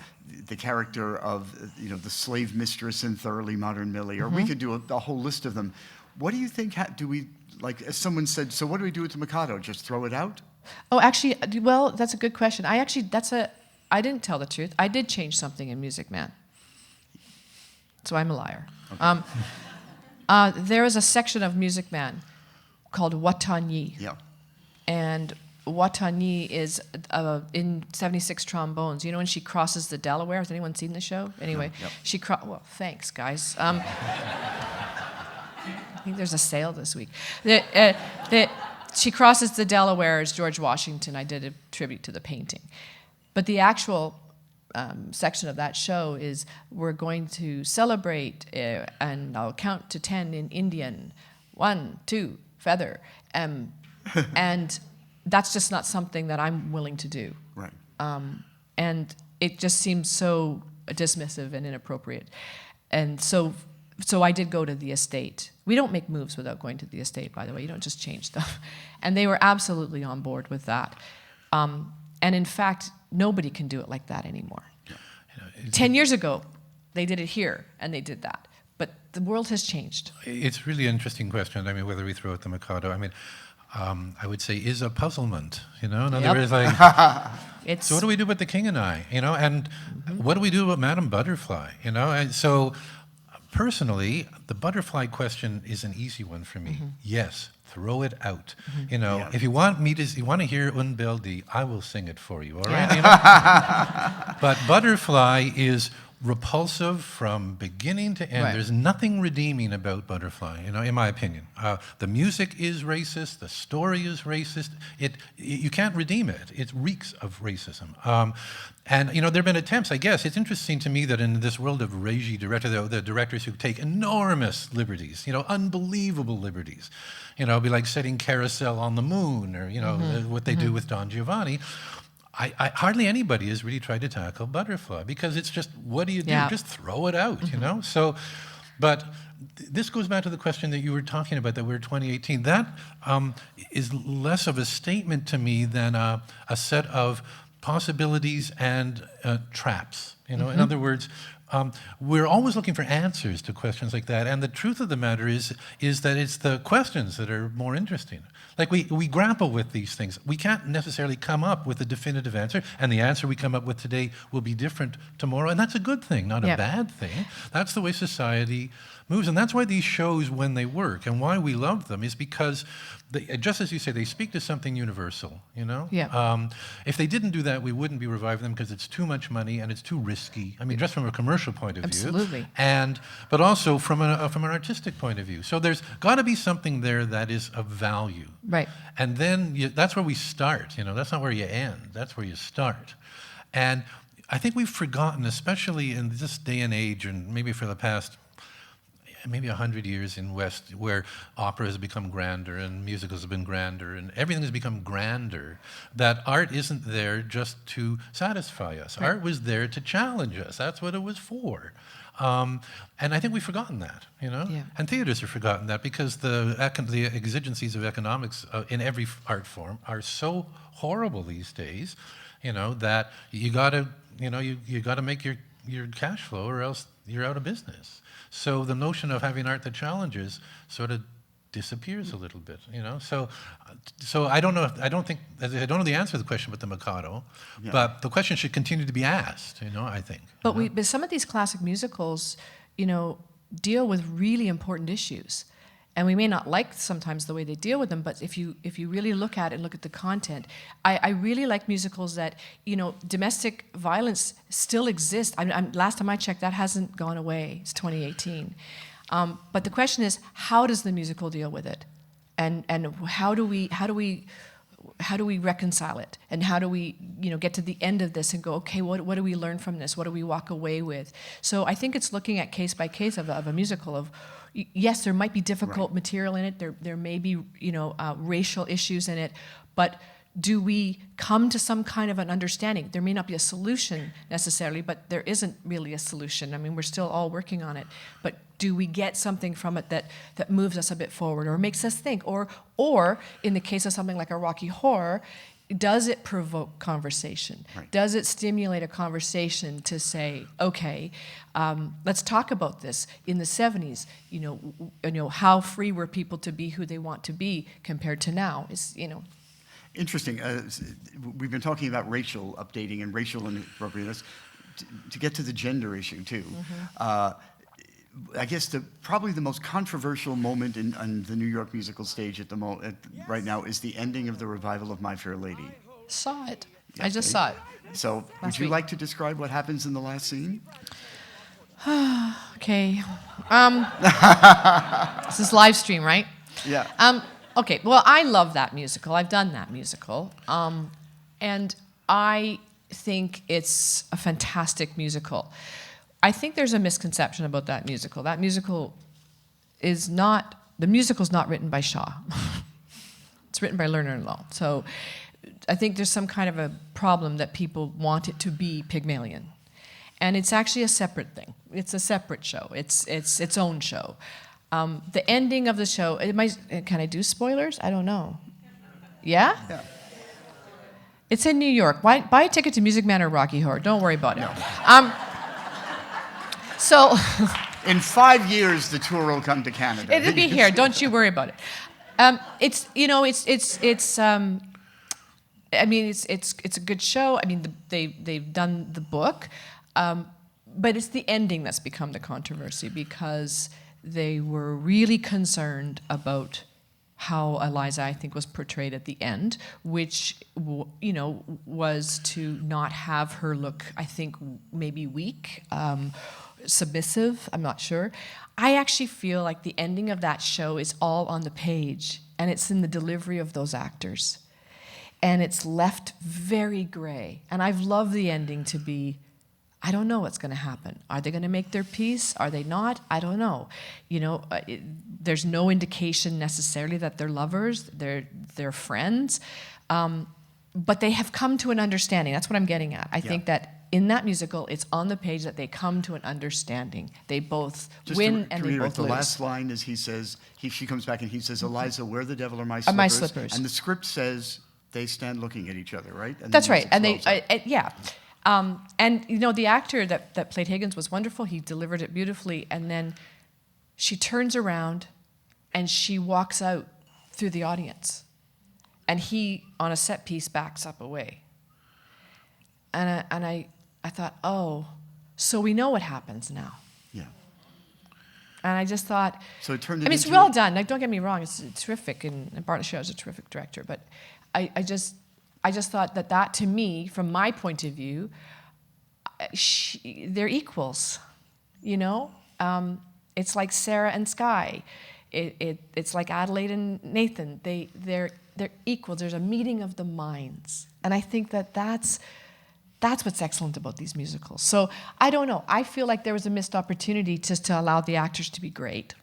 A: the character of, you know, the slave mistress in Thoroughly Modern Millie, or we could do a whole list of them. What do you think, do we, like, as someone said, so what do we do with The Mikado? Just throw it out?
C: Oh, actually, well, that's a good question. I didn't tell the truth. I did change something in Music Man. So I'm a liar. Okay. There is a section of Music Man called Watanyi.
A: Yeah.
C: And Watani is in 76 Trombones. You know when she crosses the Delaware? Has anyone seen the show? Anyway,
A: Yep.
C: well, thanks, guys. I think there's a sale this week. She crosses the Delaware as George Washington. I did a tribute to the painting. But the actual section of that show is we're going to celebrate, and I'll count to 10 in Indian. 1, 2, feather. And that's just not something that I'm willing to do.
A: Right.
C: And it just seems so dismissive and inappropriate. And so I did go to the estate. We don't make moves without going to the estate, by the way. You don't just change stuff. And they were absolutely on board with that. And in fact, nobody can do it like that anymore.
B: You know,
C: 10 years ago, they did it here, and they did that. But the world has changed.
B: It's really an interesting question. I mean, whether we throw out the Mikado, I mean, I would say is a puzzlement, you know? In other words, like, so what do we do with the king and I, you know? And what do we do about Madame Butterfly, you know? And so personally, the butterfly question is an easy one for me. Yes, throw it out. You know, if you want to hear Un Bel Di, I will sing it for you, all right? You know? But butterfly is repulsive from beginning to end.
C: Right.
B: There's nothing redeeming about Butterfly, you know, in my opinion. The music is racist. The story is racist. You can't redeem it. It reeks of racism. And, you know, there have been attempts, I guess. It's interesting to me that in this world of régie director, the directors who take enormous liberties, you know, unbelievable liberties, you know, be like setting Carousel on the moon or, you know, what they do with Don Giovanni. I hardly anybody has really tried to tackle Butterfly because it's just, what do you do? Just throw it out, you know? So, but this goes back to the question that you were talking about, that we're 2018. That is less of a statement to me than a set of possibilities and traps, you know? In other words, we're always looking for answers to questions like that, and the truth of the matter is that it's the questions that are more interesting. Like we grapple with these things. We can't necessarily come up with a definitive answer, and the answer we come up with today will be different tomorrow, and that's a good thing, not a bad thing. That's the way society moves, and that's why these shows, when they work, and why we love them, is because just as you say, they speak to something universal, you know? If they didn't do that, we wouldn't be reviving them because it's too much money and it's too risky. I mean, just from a commercial point of view. But also from an artistic point of view. So there's got to be something there that is of value.
C: Right.
B: And then that's where we start, you know? That's not where you end. That's where you start. And I think we've forgotten, especially in this day and age, and maybe for the past maybe 100 years in West, where opera has become grander and musicals have been grander and everything has become grander, that art isn't there just to satisfy us.
C: Right.
B: Art was there to challenge us. That's what it was for. And I think we've forgotten that, you know? And theaters have forgotten that because the exigencies of economics in every art form are so horrible these days, you know, that you gotta make your cash flow or else you're out of business. So the notion of having art that challenges sort of disappears a little bit, you know. So I don't know the answer to the question with the Mikado, but the question should continue to be asked, you know. I think.
C: But some of these classic musicals, you know, deal with really important issues. And we may not like sometimes the way they deal with them, but if you really look at it and look at the content, I really like musicals that, you know, domestic violence still exists. Last time I checked, that hasn't gone away. It's 2018. But the question is, how does the musical deal with it, and how do we reconcile it, and how do we, you know, get to the end of this and go, okay, what do we learn from this? What do we walk away with? So I think it's looking at case by case of a musical of. Yes, there might be difficult material in it. There may be, you know, racial issues in it, but do we come to some kind of an understanding? There may not be a solution necessarily, but there isn't really a solution. I mean, we're still all working on it. But do we get something from it that moves us a bit forward or makes us think? Or in the case of something like a Rocky Horror, does it provoke conversation?
A: Right.
C: Does it stimulate a conversation to say, okay, let's talk about this. In the 70s, you know, how free were people to be who they want to be compared to now? Is, you know.
A: Interesting. We've been talking about racial updating and racial inappropriateness. To get to the gender issue too. I guess probably the most controversial moment on the New York musical stage right now is the ending of the revival of My Fair Lady.
C: Saw it.
A: Yeah,
C: I just saw it.
A: So would you
C: week.
A: like to describe what happens in the last scene?
C: Okay. This is live stream, right?
A: Yeah.
C: Okay. Well, I love that musical. I've done that musical. And I think it's a fantastic musical. I think there's a misconception about that musical. That musical is not, the musical's not written by Shaw. It's written by Lerner and Loewe. So I think there's some kind of a problem that people want it to be Pygmalion. And it's actually a separate thing. It's a separate show. It's its own show. The ending of the show, can I do spoilers? I don't know. Yeah?
A: Yeah.
C: It's in New York. Buy a ticket to Music Man or Rocky Horror. Don't worry about it.
A: No.
C: So
A: In 5 years, the tour will come to Canada.
C: it'll be here. Don't you worry about it. It's a good show. I mean, they've done the book, but it's the ending that's become the controversy because they were really concerned about how Eliza, I think, was portrayed at the end, which was to not have her look, I think, maybe weak, submissive. I'm not sure. I actually feel like the ending of that show is all on the page, and it's in the delivery of those actors. And it's left very gray. And I've loved the ending to be, I don't know what's going to happen. Are they going to make their peace? Are they not? I don't know. There's no indication necessarily that they're lovers. They're friends. But they have come to an understanding. That's what I'm getting at. I think that in that musical, it's on the page that they come to an understanding. They both win and they both
A: the
C: lose.
A: last line is she comes back and he says, Eliza, where the devil are my slippers?
C: Are my slippers.
A: And the script says they stand looking at each other, right? And
C: That's
A: the
C: right.
A: music
C: And
A: swells up.
C: yeah. And the actor that played Higgins was wonderful. He delivered it beautifully. And then she turns around and she walks out through the audience. And he, on a set piece, backs up away. And I thought, oh, so we know what happens now.
A: Yeah.
C: And I just thought,
A: So it turned.
C: it's well done. Like, don't get me wrong, it's terrific, and Brontë is a terrific director. But I just thought that to me, from my point of view, they're equals. It's like Sarah and Skye. It's like Adelaide and Nathan. They're equals. There's a meeting of the minds, and I think that's what's excellent about these musicals. So I don't know. I feel like there was a missed opportunity just to allow the actors to be great.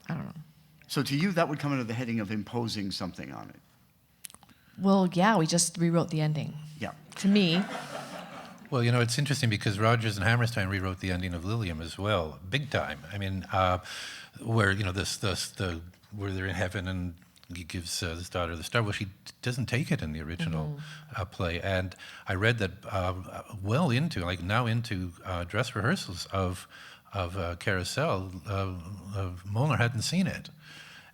C: I don't know.
A: So to you, that would come under the heading of imposing something on it.
C: Well, yeah, we just rewrote the ending.
A: Yeah.
C: To me.
B: Well, it's interesting because Rodgers and Hammerstein rewrote the ending of Lilium as well, big time. I mean, where where they're in heaven and he gives this daughter the star. Well, she doesn't take it in the original play, and I read that now into dress rehearsals of Carousel, Molnar hadn't seen it,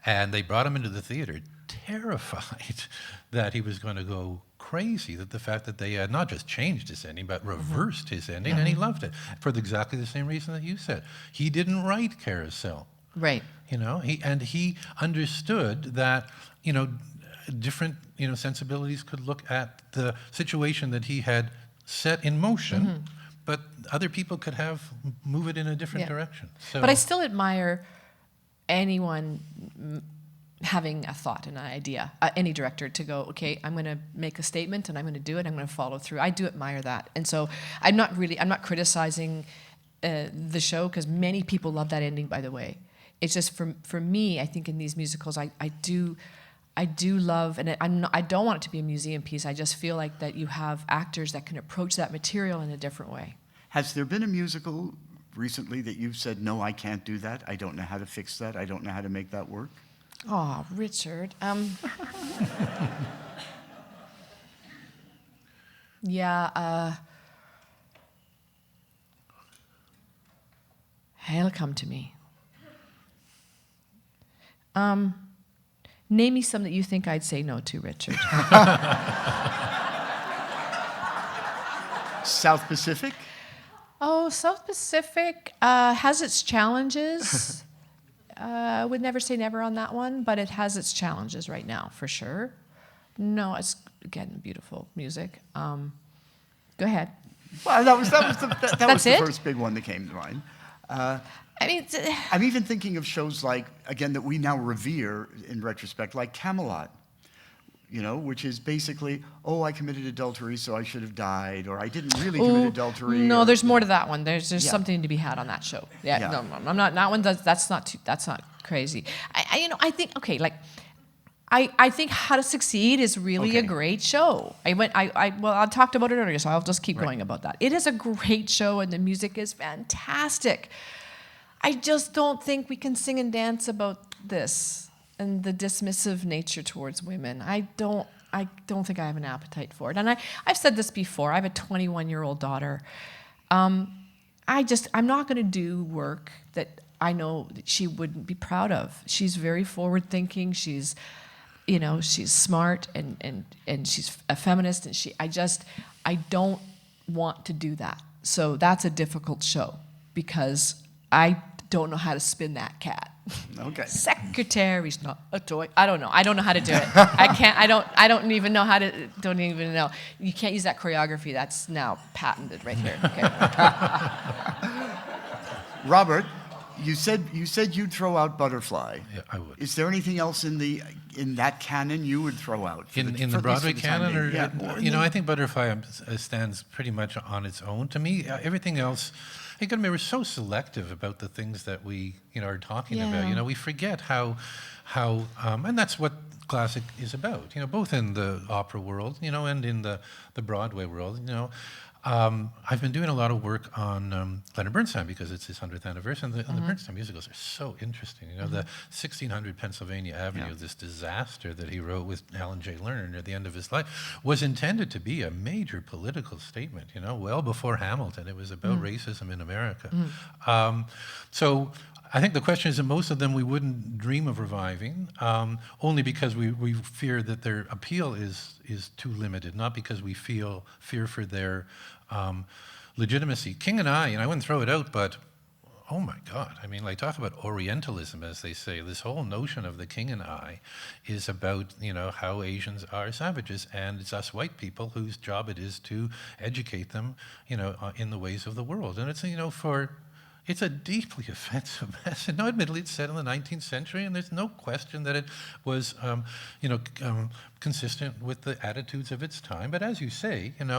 B: and they brought him into the theater terrified that he was going to go crazy, that the fact that they had not just changed his ending but reversed his ending, and he loved it for exactly the same reason that you said. He didn't write Carousel.
C: Right.
B: He understood that, different, sensibilities could look at the situation that he had set in motion, but other people could move it in a different direction. So,
C: but I still admire anyone having a thought and an idea, any director, to go, okay, I'm going to make a statement and I'm going to do it, I'm going to follow through. I do admire that. And so I'm not criticizing the show, because many people love that ending, by the way. It's just for me, I think in these musicals, I do love, and I don't want it to be a museum piece. I just feel like that you have actors that can approach that material in a different way.
A: Has there been a musical recently that you've said, no, I can't do that, I don't know how to fix that, I don't know how to make that work?
C: Oh, Richard. Yeah. It'll come to me. Name me some that you think I'd say no to, Richard.
A: South Pacific?
C: Oh, South Pacific has its challenges. I would never say never on that one, but it has its challenges right now, for sure. No, it's, again, beautiful music. Go ahead.
A: Well, that was the first big one that came to mind.
C: I mean,
A: I'm even thinking of shows like, again, that we now revere in retrospect, like Camelot, which is basically, oh, I committed adultery, so I should have died, or I didn't really commit adultery.
C: No, there's more to that one. There's something to be had on that show. Yeah.
A: Yeah.
C: No, I'm not. That one that's not crazy. I think okay, like. I think How to Succeed is really a great show. I talked about it earlier, so I'll just keep going about that. It is a great show, and the music is fantastic. I just don't think we can sing and dance about this and the dismissive nature towards women. I don't think I have an appetite for it. And I've said this before. I have a 21-year-old daughter. I'm not going to do work that I know that she wouldn't be proud of. She's very forward-thinking. She's smart and she's a feminist, and I don't want to do that. So that's a difficult show because I don't know how to spin that cat.
A: Okay.
C: Secretary's not a toy. I don't know. I don't know how to do it. I can't. I don't even know how to. Don't even know. You can't use that choreography. That's now patented right here. Okay.
A: Robert, you said you'd throw out Butterfly.
B: Yeah, I would.
A: Is there anything else in that canon you would throw out?
B: In the Broadway canon, or
A: yeah.
B: I think Butterfly stands pretty much on its own. To me, everything else. We're so selective about the things that we are talking about. We forget how and that's what classic is about. Both in the opera world, and in the Broadway world. I've been doing a lot of work on Leonard Bernstein because it's his 100th anniversary, and the Bernstein musicals are so interesting. The 1600 Pennsylvania Avenue, this disaster that he wrote with Alan J. Lerner near the end of his life, was intended to be a major political statement. Well before Hamilton, it was about racism in America. So I think the question is that most of them we wouldn't dream of reviving, only because we fear that their appeal is too limited, not because we fear for their legitimacy. King and I wouldn't throw it out, but oh my God, talk about Orientalism, as they say. This whole notion of the King and I is about, how Asians are savages, and it's us white people whose job it is to educate them, in the ways of the world. And it's, it's a deeply offensive message. Now, admittedly, it's set in the 19th century, and there's no question that it was, consistent with the attitudes of its time. But as you say, and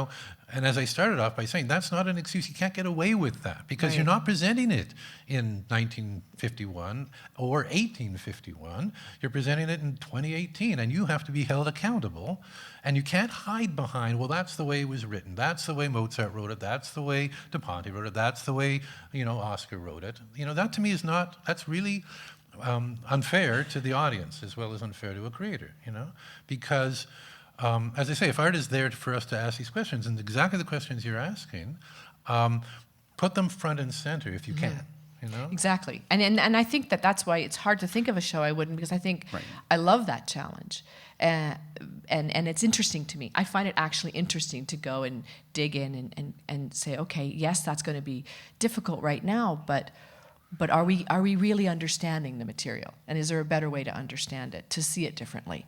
B: as I started off by saying, that's not an excuse. You can't get away with that because you're not presenting it in 1951 or 1851. You're presenting it in 2018, and you have to be held accountable. And you can't hide behind, well, that's the way it was written. That's the way Mozart wrote it. That's the way De Ponte wrote it. That's the way, Oscar wrote it. That to me is not, that's really unfair to the audience as well as unfair to a creator, because, as I say, if art is there for us to ask these questions, and exactly the questions you're asking, put them front and center if you can.
C: Exactly. And I think that's why it's hard to think of a show I wouldn't, because I think I love that challenge. And it's interesting to me. I find it actually interesting to go and dig in and say, okay, yes, that's going to be difficult right now, but are we really understanding the material? And is there a better way to understand it, to see it differently?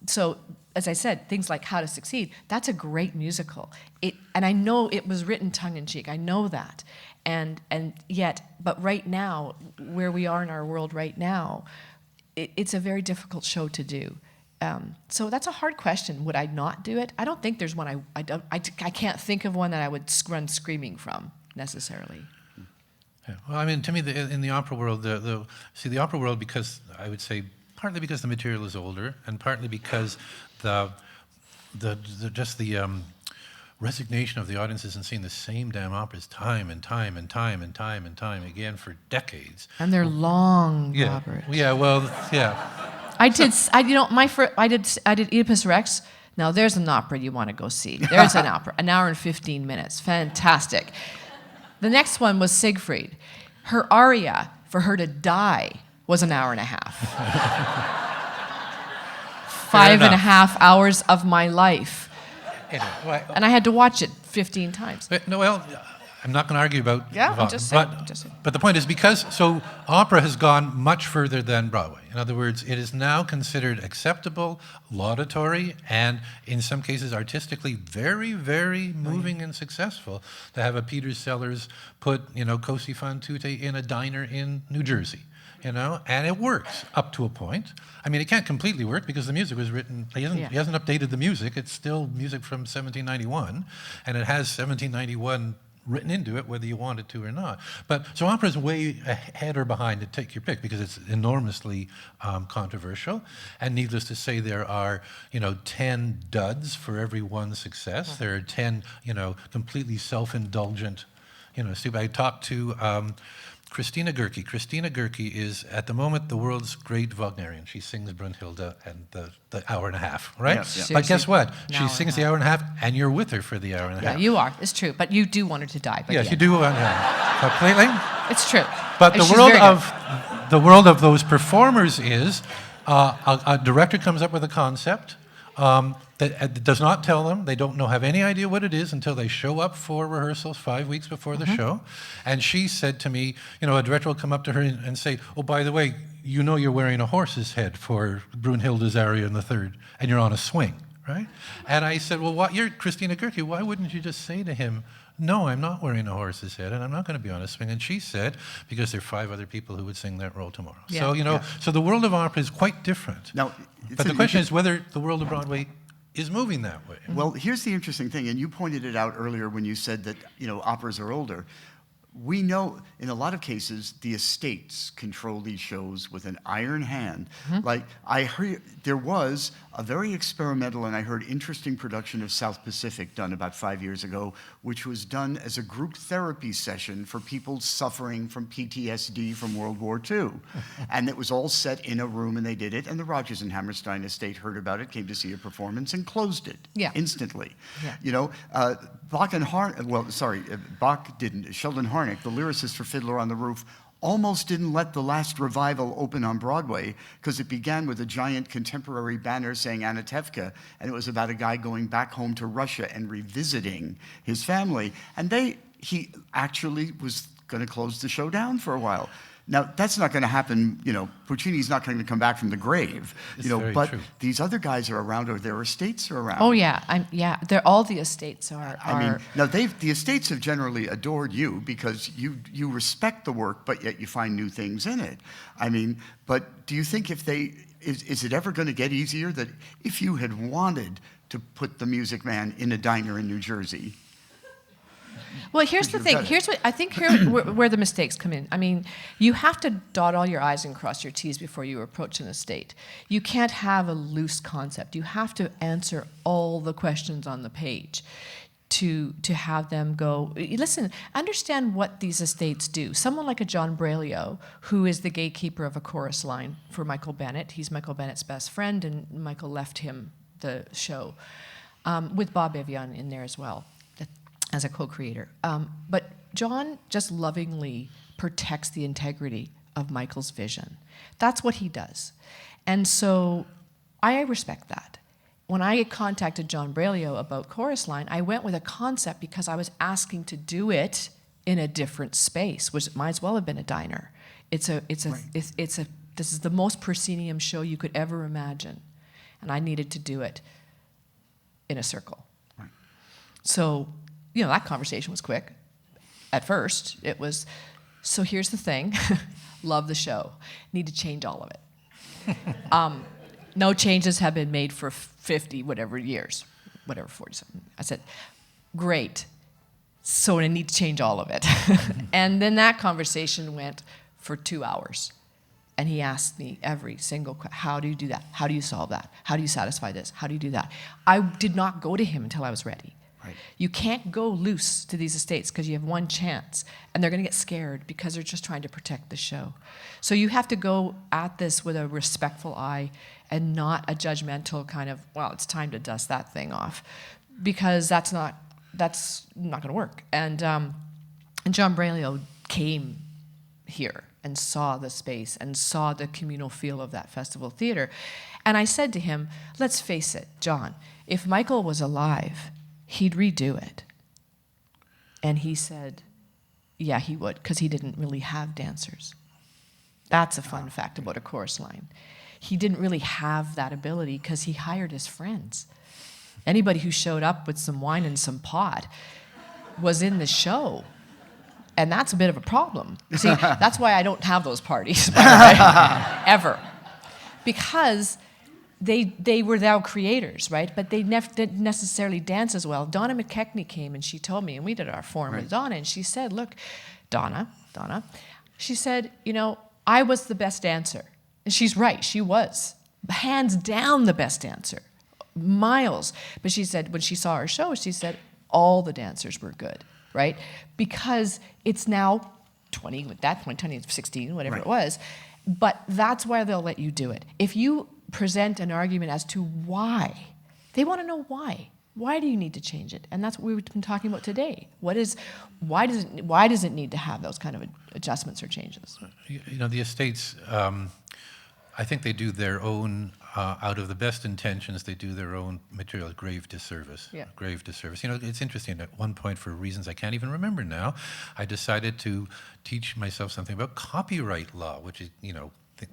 C: So, as I said, things like How to Succeed, that's a great musical. And I know it was written tongue-in-cheek. I know that. And yet, but right now, where we are in our world right now, it's a very difficult show to do. So that's a hard question. Would I not do it? I don't think there's one I can't think of one that I would run screaming from, necessarily.
B: Yeah. Well, to me, in the opera world, the opera world, because I would say partly because the material is older, and partly because the resignation of the audiences and seeing the same damn operas time and time again for decades.
C: And they're long,
B: yeah.
C: Robert.
B: Yeah. Well. Yeah.
C: I did Oedipus Rex. Now there's an opera you want to go see. There's an opera, an hour and 15 minutes, fantastic. The next one was Siegfried. Her aria, for her to die, was an hour and a half. 5.5 hours of my life.
B: Anyway,
C: and I had to watch it 15 times.
B: But, no, well, I'm not going to argue about
C: Yeah, I'm
B: volume,
C: just saying.
B: but the point is so opera has gone much further than Broadway. In other words, it is now considered acceptable, laudatory, and in some cases artistically very, very moving and successful to have a Peter Sellers put, Così fan tutte in a diner in New Jersey. And it works up to a point. I mean, it can't completely work because the music was written, he hasn't updated the music. It's still music from 1791, and it has 1791 written into it, whether you want it to or not. But so opera is way ahead or behind, to take your pick, because it's enormously controversial. And needless to say, there are 10 duds for every one success. There are 10 completely self-indulgent. I talked to Christina Goerke. Christina Goerke is, at the moment, the world's great Wagnerian. She sings Brunhilde and the hour and a half, right?
A: Yeah.
B: But guess what? She sings the hour and a half, and you're with her for the hour and a half.
C: Yeah, you are. It's true. But you do want her to die.
B: Yes, you do. Completely.
C: It's true.
B: But
C: And
B: the world of those performers is a director comes up with a concept that does not tell them. They don't have any idea what it is until they show up for rehearsals 5 weeks before the show. And she said to me, a director will come up to her and say, "Oh, by the way, you're wearing a horse's head for Brunhilde's aria in the third, and you're on a swing, right?" And I said, "Well, you're Christina Goerke. Why wouldn't you just say to him, 'No, I'm not wearing a horse's head, and I'm not going to be on a swing'?" And she said, "Because there are 5 other people who would sing that role tomorrow."
C: Yeah.
B: So, so the world of opera is quite different.
A: Now,
B: But the question is whether the world of Broadway is moving that way.
A: Well, here's the interesting thing, and you pointed it out earlier when you said that, operas are older. We know in a lot of cases the estates control these shows with an iron hand. Like I heard there was a very experimental and I heard interesting production of South Pacific done about 5 years ago, which was done as a group therapy session for people suffering from PTSD from World War II. And it was all set in a room and they did it, and the Rodgers and Hammerstein estate heard about it, came to see a performance and closed it instantly. Bach didn't. Sheldon Harnick, the lyricist for Fiddler on the Roof, almost didn't let the last revival open on Broadway because it began with a giant contemporary banner saying Anatevka, and it was about a guy going back home to Russia and revisiting his family. And he actually was going to close the show down for a while. Now, that's not going to happen, Puccini's not going to come back from the grave, but true. These other guys are around, or their estates are around.
C: Oh, yeah. All the estates are.
A: I mean, now the estates have generally adored you because you respect the work, but yet you find new things in it. I mean, but do you think is it ever going to get easier that if you had wanted to put the Music Man in a diner in New Jersey?
C: Well, here's the thing. Here's where the mistakes come in. I mean, you have to dot all your I's and cross your T's before you approach an estate. You can't have a loose concept. You have to answer all the questions on the page to have them go, listen, understand what these estates do. Someone like a John Braylio, who is the gatekeeper of a chorus line for Michael Bennett. He's Michael Bennett's best friend, and Michael left him the show, with Bob Evian in there as well, as a co-creator. But John just lovingly protects the integrity of Michael's vision. That's what he does. And so I respect that. When I contacted John Braylio about Chorus Line, I went with a concept because I was asking to do it in a different space, which might as well have been a diner. This is the most proscenium show you could ever imagine. And I needed to do it in a circle. Right. So, that conversation was quick. At first, it was, so here's the thing, love the show, need to change all of it. No changes have been made for 50 whatever years, 40-something. I said, great, so I need to change all of it. And then that conversation went for 2 hours. And he asked me every single question, how do you do that? How do you solve that? How do you satisfy this? How do you do that? I did not go to him until I was ready. Right. You can't go loose to these estates because you have one chance, and they're going to get scared because they're just trying to protect the show. So you have to go at this with a respectful eye and not a judgmental kind of, well, it's time to dust that thing off, because that's not going to work. And John Braylio came here and saw the space and saw the communal feel of that festival theater. And I said to him, let's face it, John, if Michael was alive, he'd redo it. And he said, Yeah, he would, because he didn't really have dancers. That's a fun fact about a chorus line. He didn't really have that ability because he hired his friends. Anybody who showed up with some wine and some pot was in the show. And that's a bit of a problem. See, that's why I don't have those parties, by the way, ever. Because they were now creators, right? But they didn't necessarily dance as well. Donna McKechnie came and she told me, and we did our forum with Donna, and she said, look, Donna, she said, I was the best dancer. And she's right, she was. Hands down the best dancer. Miles. But she said, when she saw our show, she said, all the dancers were good, right? Because it's now 2016, whatever it was. But that's why they'll let you do it. If you present an argument as to why, they want to know why. Why do you need to change it? And that's what we've been talking about today. Why does it need to have those kind of adjustments or changes?
B: The estates, I think they do their own, out of the best intentions, they do their own material grave disservice. Yeah. Grave disservice. It's interesting. At one point, for reasons I can't even remember now, I decided to teach myself something about copyright law, which is,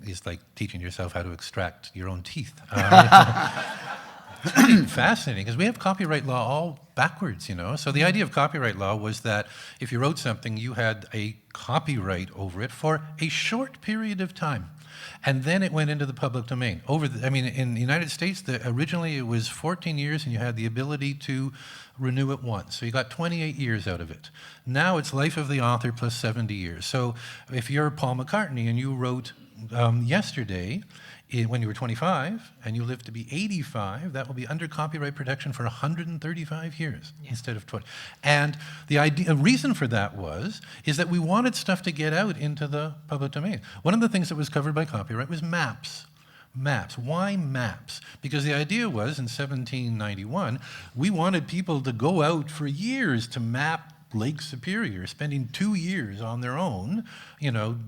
B: is like teaching yourself how to extract your own teeth. It's pretty fascinating because we have copyright law all backwards, So the idea of copyright law was that if you wrote something, you had a copyright over it for a short period of time. And then it went into the public domain. In the United States, originally it was 14 years and you had the ability to renew it once. So you got 28 years out of it. Now it's life of the author plus 70 years. So if you're Paul McCartney and you wrote yesterday, when you were 25 and you live to be 85, that will be under copyright protection for 135 years instead of 20. And the reason for that is that we wanted stuff to get out into the public domain. One of the things that was covered by copyright was maps. Maps. Why maps? Because the idea was in 1791, we wanted people to go out for years to map Lake Superior, spending 2 years on their own,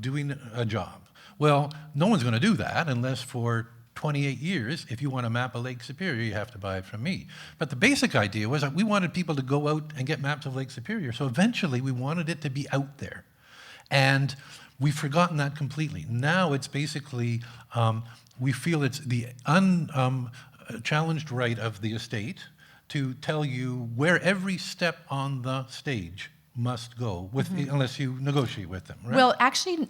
B: doing a job. Well, no one's going to do that unless for 28 years, if you want to map a Lake Superior, you have to buy it from me. But the basic idea was that we wanted people to go out and get maps of Lake Superior. So eventually we wanted it to be out there. And we've forgotten that completely. Now it's basically, we feel it's the unchallenged right of the estate to tell you where every step on the stage must go unless you negotiate with them, right?
C: Well, actually,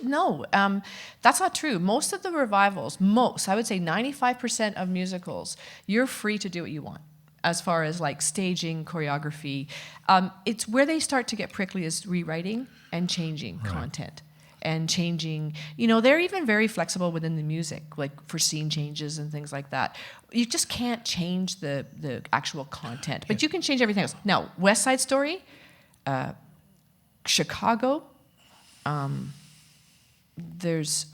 C: no. That's not true. Most of the revivals, I would say 95% of musicals, you're free to do what you want as far as like staging, choreography. It's where they start to get prickly is rewriting and changing content. And changing, they're even very flexible within the music, like for scene changes and things like that. You just can't change the actual content, but you can change everything else. Now, West Side Story, Chicago, there's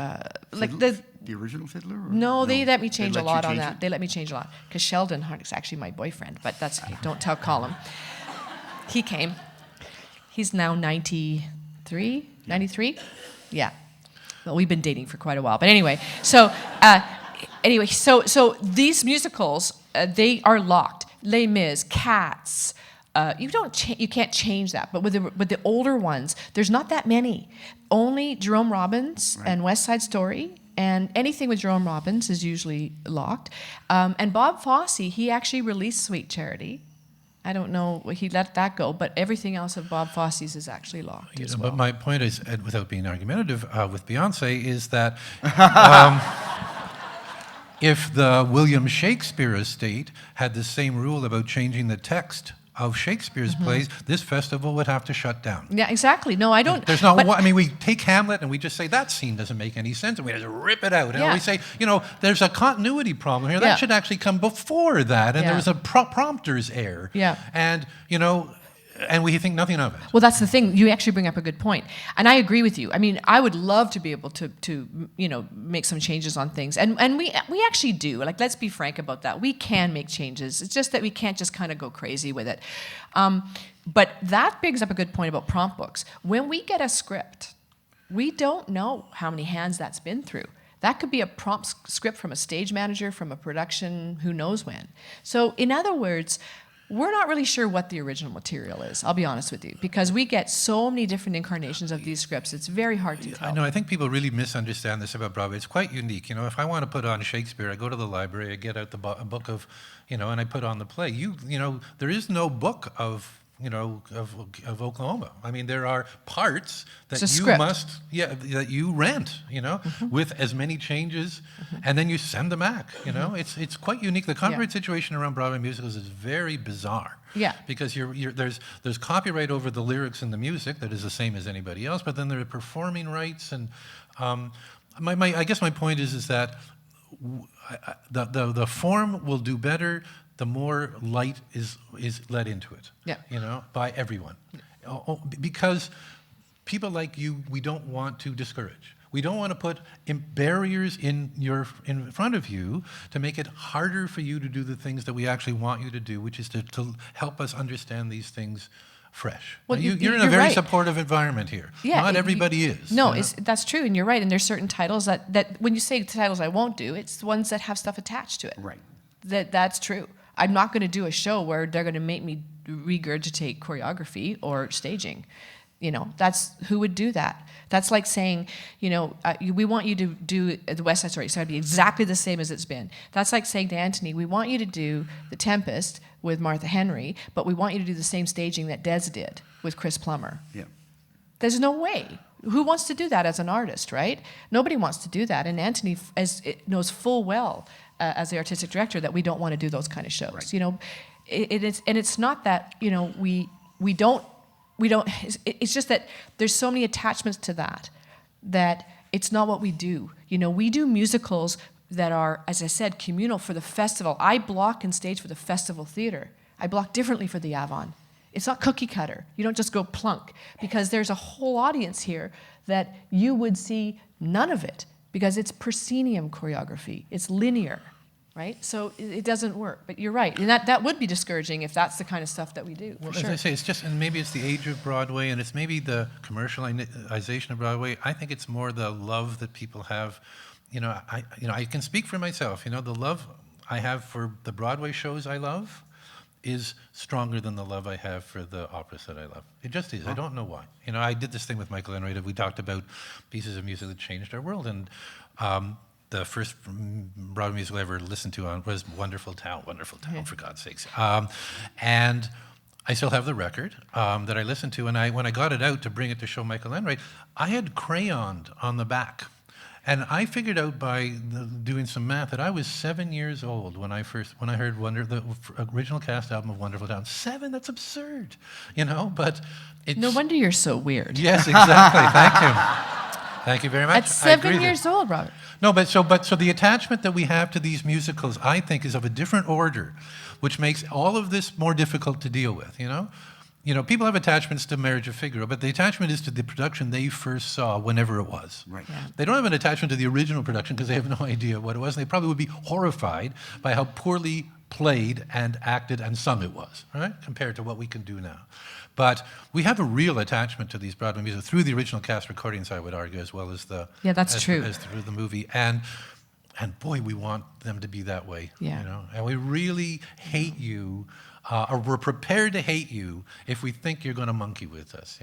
C: like
A: the original Fiddler?
C: No, they let me change a lot on that. They let me change a lot because Sheldon Harnick's actually my boyfriend, but that's okay. Don't call him. He came. He's now 93. Yeah. Well, we've been dating for quite a while, but anyway. So these musicals they are locked. Les Mis, Cats. You can't change that. But with the older ones, there's not that many. Only Jerome Robbins and West Side Story, and anything with Jerome Robbins is usually locked. And Bob Fosse, he actually released Sweet Charity. I don't know, he let that go, but everything else of Bob Fosse's is actually locked as well.
B: But my point is, without being argumentative with Beyonce, is that if the William Shakespeare estate had the same rule about changing the text of Shakespeare's plays, this festival would have to shut down.
C: Yeah, exactly. No, I don't.
B: There's not. We take Hamlet and we just say that scene doesn't make any sense, and we just rip it out. And we say, there's a continuity problem here. That should actually come before that, and there was a prompter's error.
C: Yeah.
B: And and we think nothing of it.
C: Well, that's the thing. You actually bring up a good point, and I agree with you. I mean, I would love to be able to make some changes on things, and we actually do. Like, let's be frank about that. We can make changes. It's just that we can't just kind of go crazy with it. But that brings up a good point about prompt books. When we get a script, we don't know how many hands that's been through. That could be a prompt script from a stage manager, from a production, who knows when. So, in other words, we're not really sure what the original material is, I'll be honest with you, because we get so many different incarnations of these scripts, it's very hard to tell.
B: I know, I think people really misunderstand this about Broadway. It's quite unique. If I want to put on Shakespeare, I go to the library, I get out a book of, and I put on the play. There is no book of Oklahoma. I mean, there are parts that that you rent, with as many changes, and then you send them back. It's quite unique. The copyright situation around Broadway musicals is very bizarre.
C: Yeah.
B: Because there's copyright over the lyrics and the music that is the same as anybody else, but then there are performing rights, and I guess my point is that the form will do better the more light is let into it, by everyone. Because people like you, we don't want to discourage. We don't want to put barriers in front of you to make it harder for you to do the things that we actually want you to do, which is to help us understand these things fresh. Well, you're in a very supportive environment here.
C: Yeah,
B: Not everybody is.
C: No, that's true, and you're right. And there's certain titles that when you say titles I won't do, it's the ones that have stuff attached to it.
A: Right.
C: That's true. I'm not going to do a show where they're going to make me regurgitate choreography or staging. Who would do that? That's like saying, we want you to do the West Side Story. It's got to be exactly the same as it's been. That's like saying to Anthony, we want you to do the Tempest with Martha Henry, but we want you to do the same staging that Des did with Chris Plummer.
A: Yeah.
C: There's no way. Who wants to do that as an artist, right? Nobody wants to do that. And Anthony knows full well, as the artistic director, that we don't want to do those kind of shows. Right. It's not that we don't. It's just that there's so many attachments to that it's not what we do. We do musicals that are, as I said, communal for the festival. I block and stage for the festival theater. I block differently for the Avon. It's not cookie cutter. You don't just go plunk, because there's a whole audience here that you would see none of it, because it's proscenium choreography. It's linear, right? So it doesn't work. But you're right. And that would be discouraging if that's the kind of stuff that we do.
B: Well,
C: for sure.
B: as I say, and maybe it's the age of Broadway, and it's maybe the commercialization of Broadway. I think it's more the love that people have. I can speak for myself. The love I have for the Broadway shows I love is stronger than the love I have for the operas that I love. It just is. I don't know why. I did this thing with Michael Enright. We talked about pieces of music that changed our world, and the first Broadway musical I ever listened to was Wonderful Town, for God's sakes. And I still have the record that I listened to, and when I got it out to bring it to show Michael Enright, I had crayoned on the back. And I figured out by doing some math that I was 7 years old when I heard the original cast album of Wonderful Town. 7, that's absurd, but it's...
C: No wonder you're so weird.
B: Yes, exactly. Thank you. Thank you very much.
C: At 7 years old, Robert.
B: No, but so the attachment that we have to these musicals, I think, is of a different order, which makes all of this more difficult to deal with, people have attachments to Marriage of Figaro, but the attachment is to the production they first saw, whenever it was.
A: Right.
C: Yeah.
B: They don't have an attachment to the original production because they have no idea what it was. And they probably would be horrified by how poorly played and acted and sung it was, right? Compared to what we can do now. But we have a real attachment to these Broadway musicals through the original cast recordings, I would argue, as well as
C: true.
B: As through the movie. And boy, we want them to be that way.
C: Yeah.
B: And we really hate you. Or we're prepared to hate you if we think you're going to monkey with us,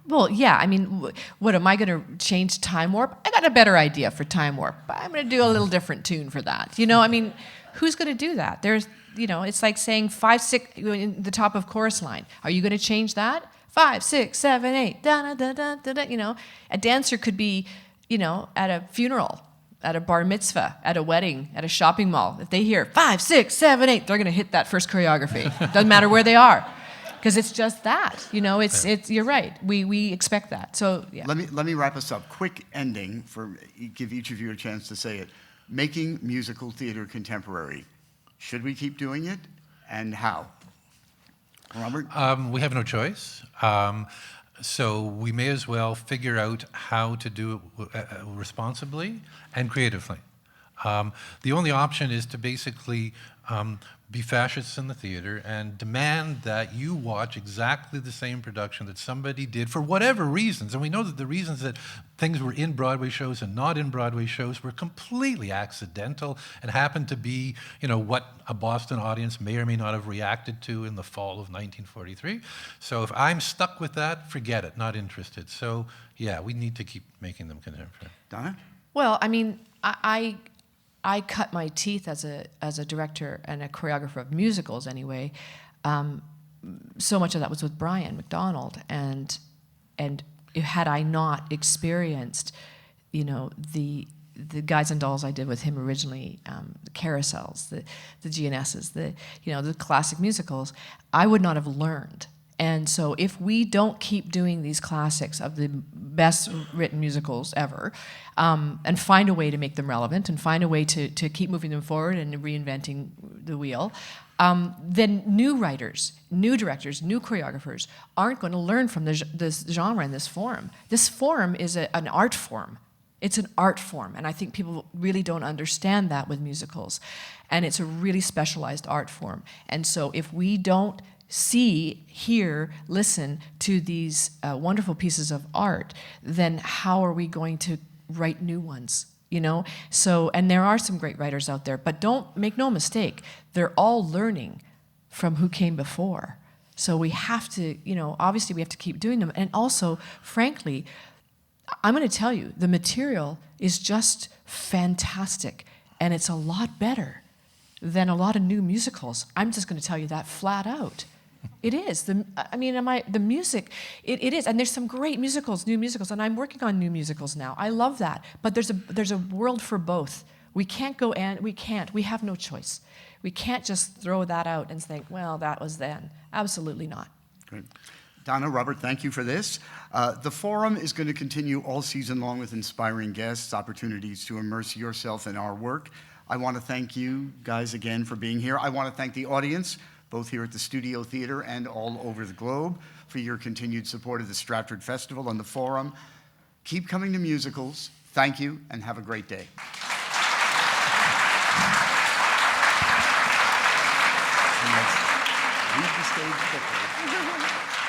C: Well, yeah. I mean, what am I going to change Time Warp? I got a better idea for Time Warp, but I'm going to do a little different tune for that. I mean, who's going to do that? There's, it's like saying 5, 6 in the top of chorus line. Are you going to change that? 5, 6, 7, 8. Da da da da da. A dancer could be, at a funeral, at a bar mitzvah, at a wedding, at a shopping mall. If they hear 5, 6, 7, 8, they're going to hit that first choreography. Doesn't matter where they are, because it's just that. It's. You're right. We expect that. So yeah.
A: Let me wrap us up. Quick ending give each of you a chance to say it. Making musical theater contemporary. Should we keep doing it, and how? Robert?
B: We have no choice. So we may as well figure out how to do it responsibly and creatively. The only option is to basically be fascists in the theater and demand that you watch exactly the same production that somebody did for whatever reasons. And we know that the reasons that things were in Broadway shows and not in Broadway shows were completely accidental and happened to be, what a Boston audience may or may not have reacted to in the fall of 1943. So if I'm stuck with that, forget it, not interested. So yeah, we need to keep making them contemporary.
A: Donna?
C: Well, I mean, I cut my teeth as a director and a choreographer of musicals anyway. So much of that was with Brian McDonald, and had I not experienced, the Guys and Dolls I did with him originally, the carousels, the GNSs, the classic musicals, I would not have learned. And so if we don't keep doing these classics of the best written musicals ever, and find a way to make them relevant and find a way to keep moving them forward and reinventing the wheel, then new writers, new directors, new choreographers aren't going to learn from this genre and this form. This form is an art form. It's an art form, and I think people really don't understand that with musicals. And it's a really specialized art form. And so if we don't see, hear, listen to these wonderful pieces of art, then how are we going to write new ones? So, and there are some great writers out there, but make no mistake, they're all learning from who came before. So we have to, obviously we have to keep doing them. And also, frankly, I'm going to tell you, the material is just fantastic, and it's a lot better than a lot of new musicals. I'm just going to tell you that flat out. It is. The music, it is. And there's some great musicals, new musicals, and I'm working on new musicals now. I love that. But there's a world for both. We can't go and we can't. We have no choice. We can't just throw that out and think, well, that was then. Absolutely not.
A: Great. Donna, Robert, thank you for this. The forum is going to continue all season long with inspiring guests, opportunities to immerse yourself in our work. I want to thank you guys again for being here. I want to thank the audience, both here at the Studio Theater and all over the globe, for your continued support of the Stratford Festival and the Forum. Keep coming to musicals. Thank you, and have a great day. And let's leave the stage quickly.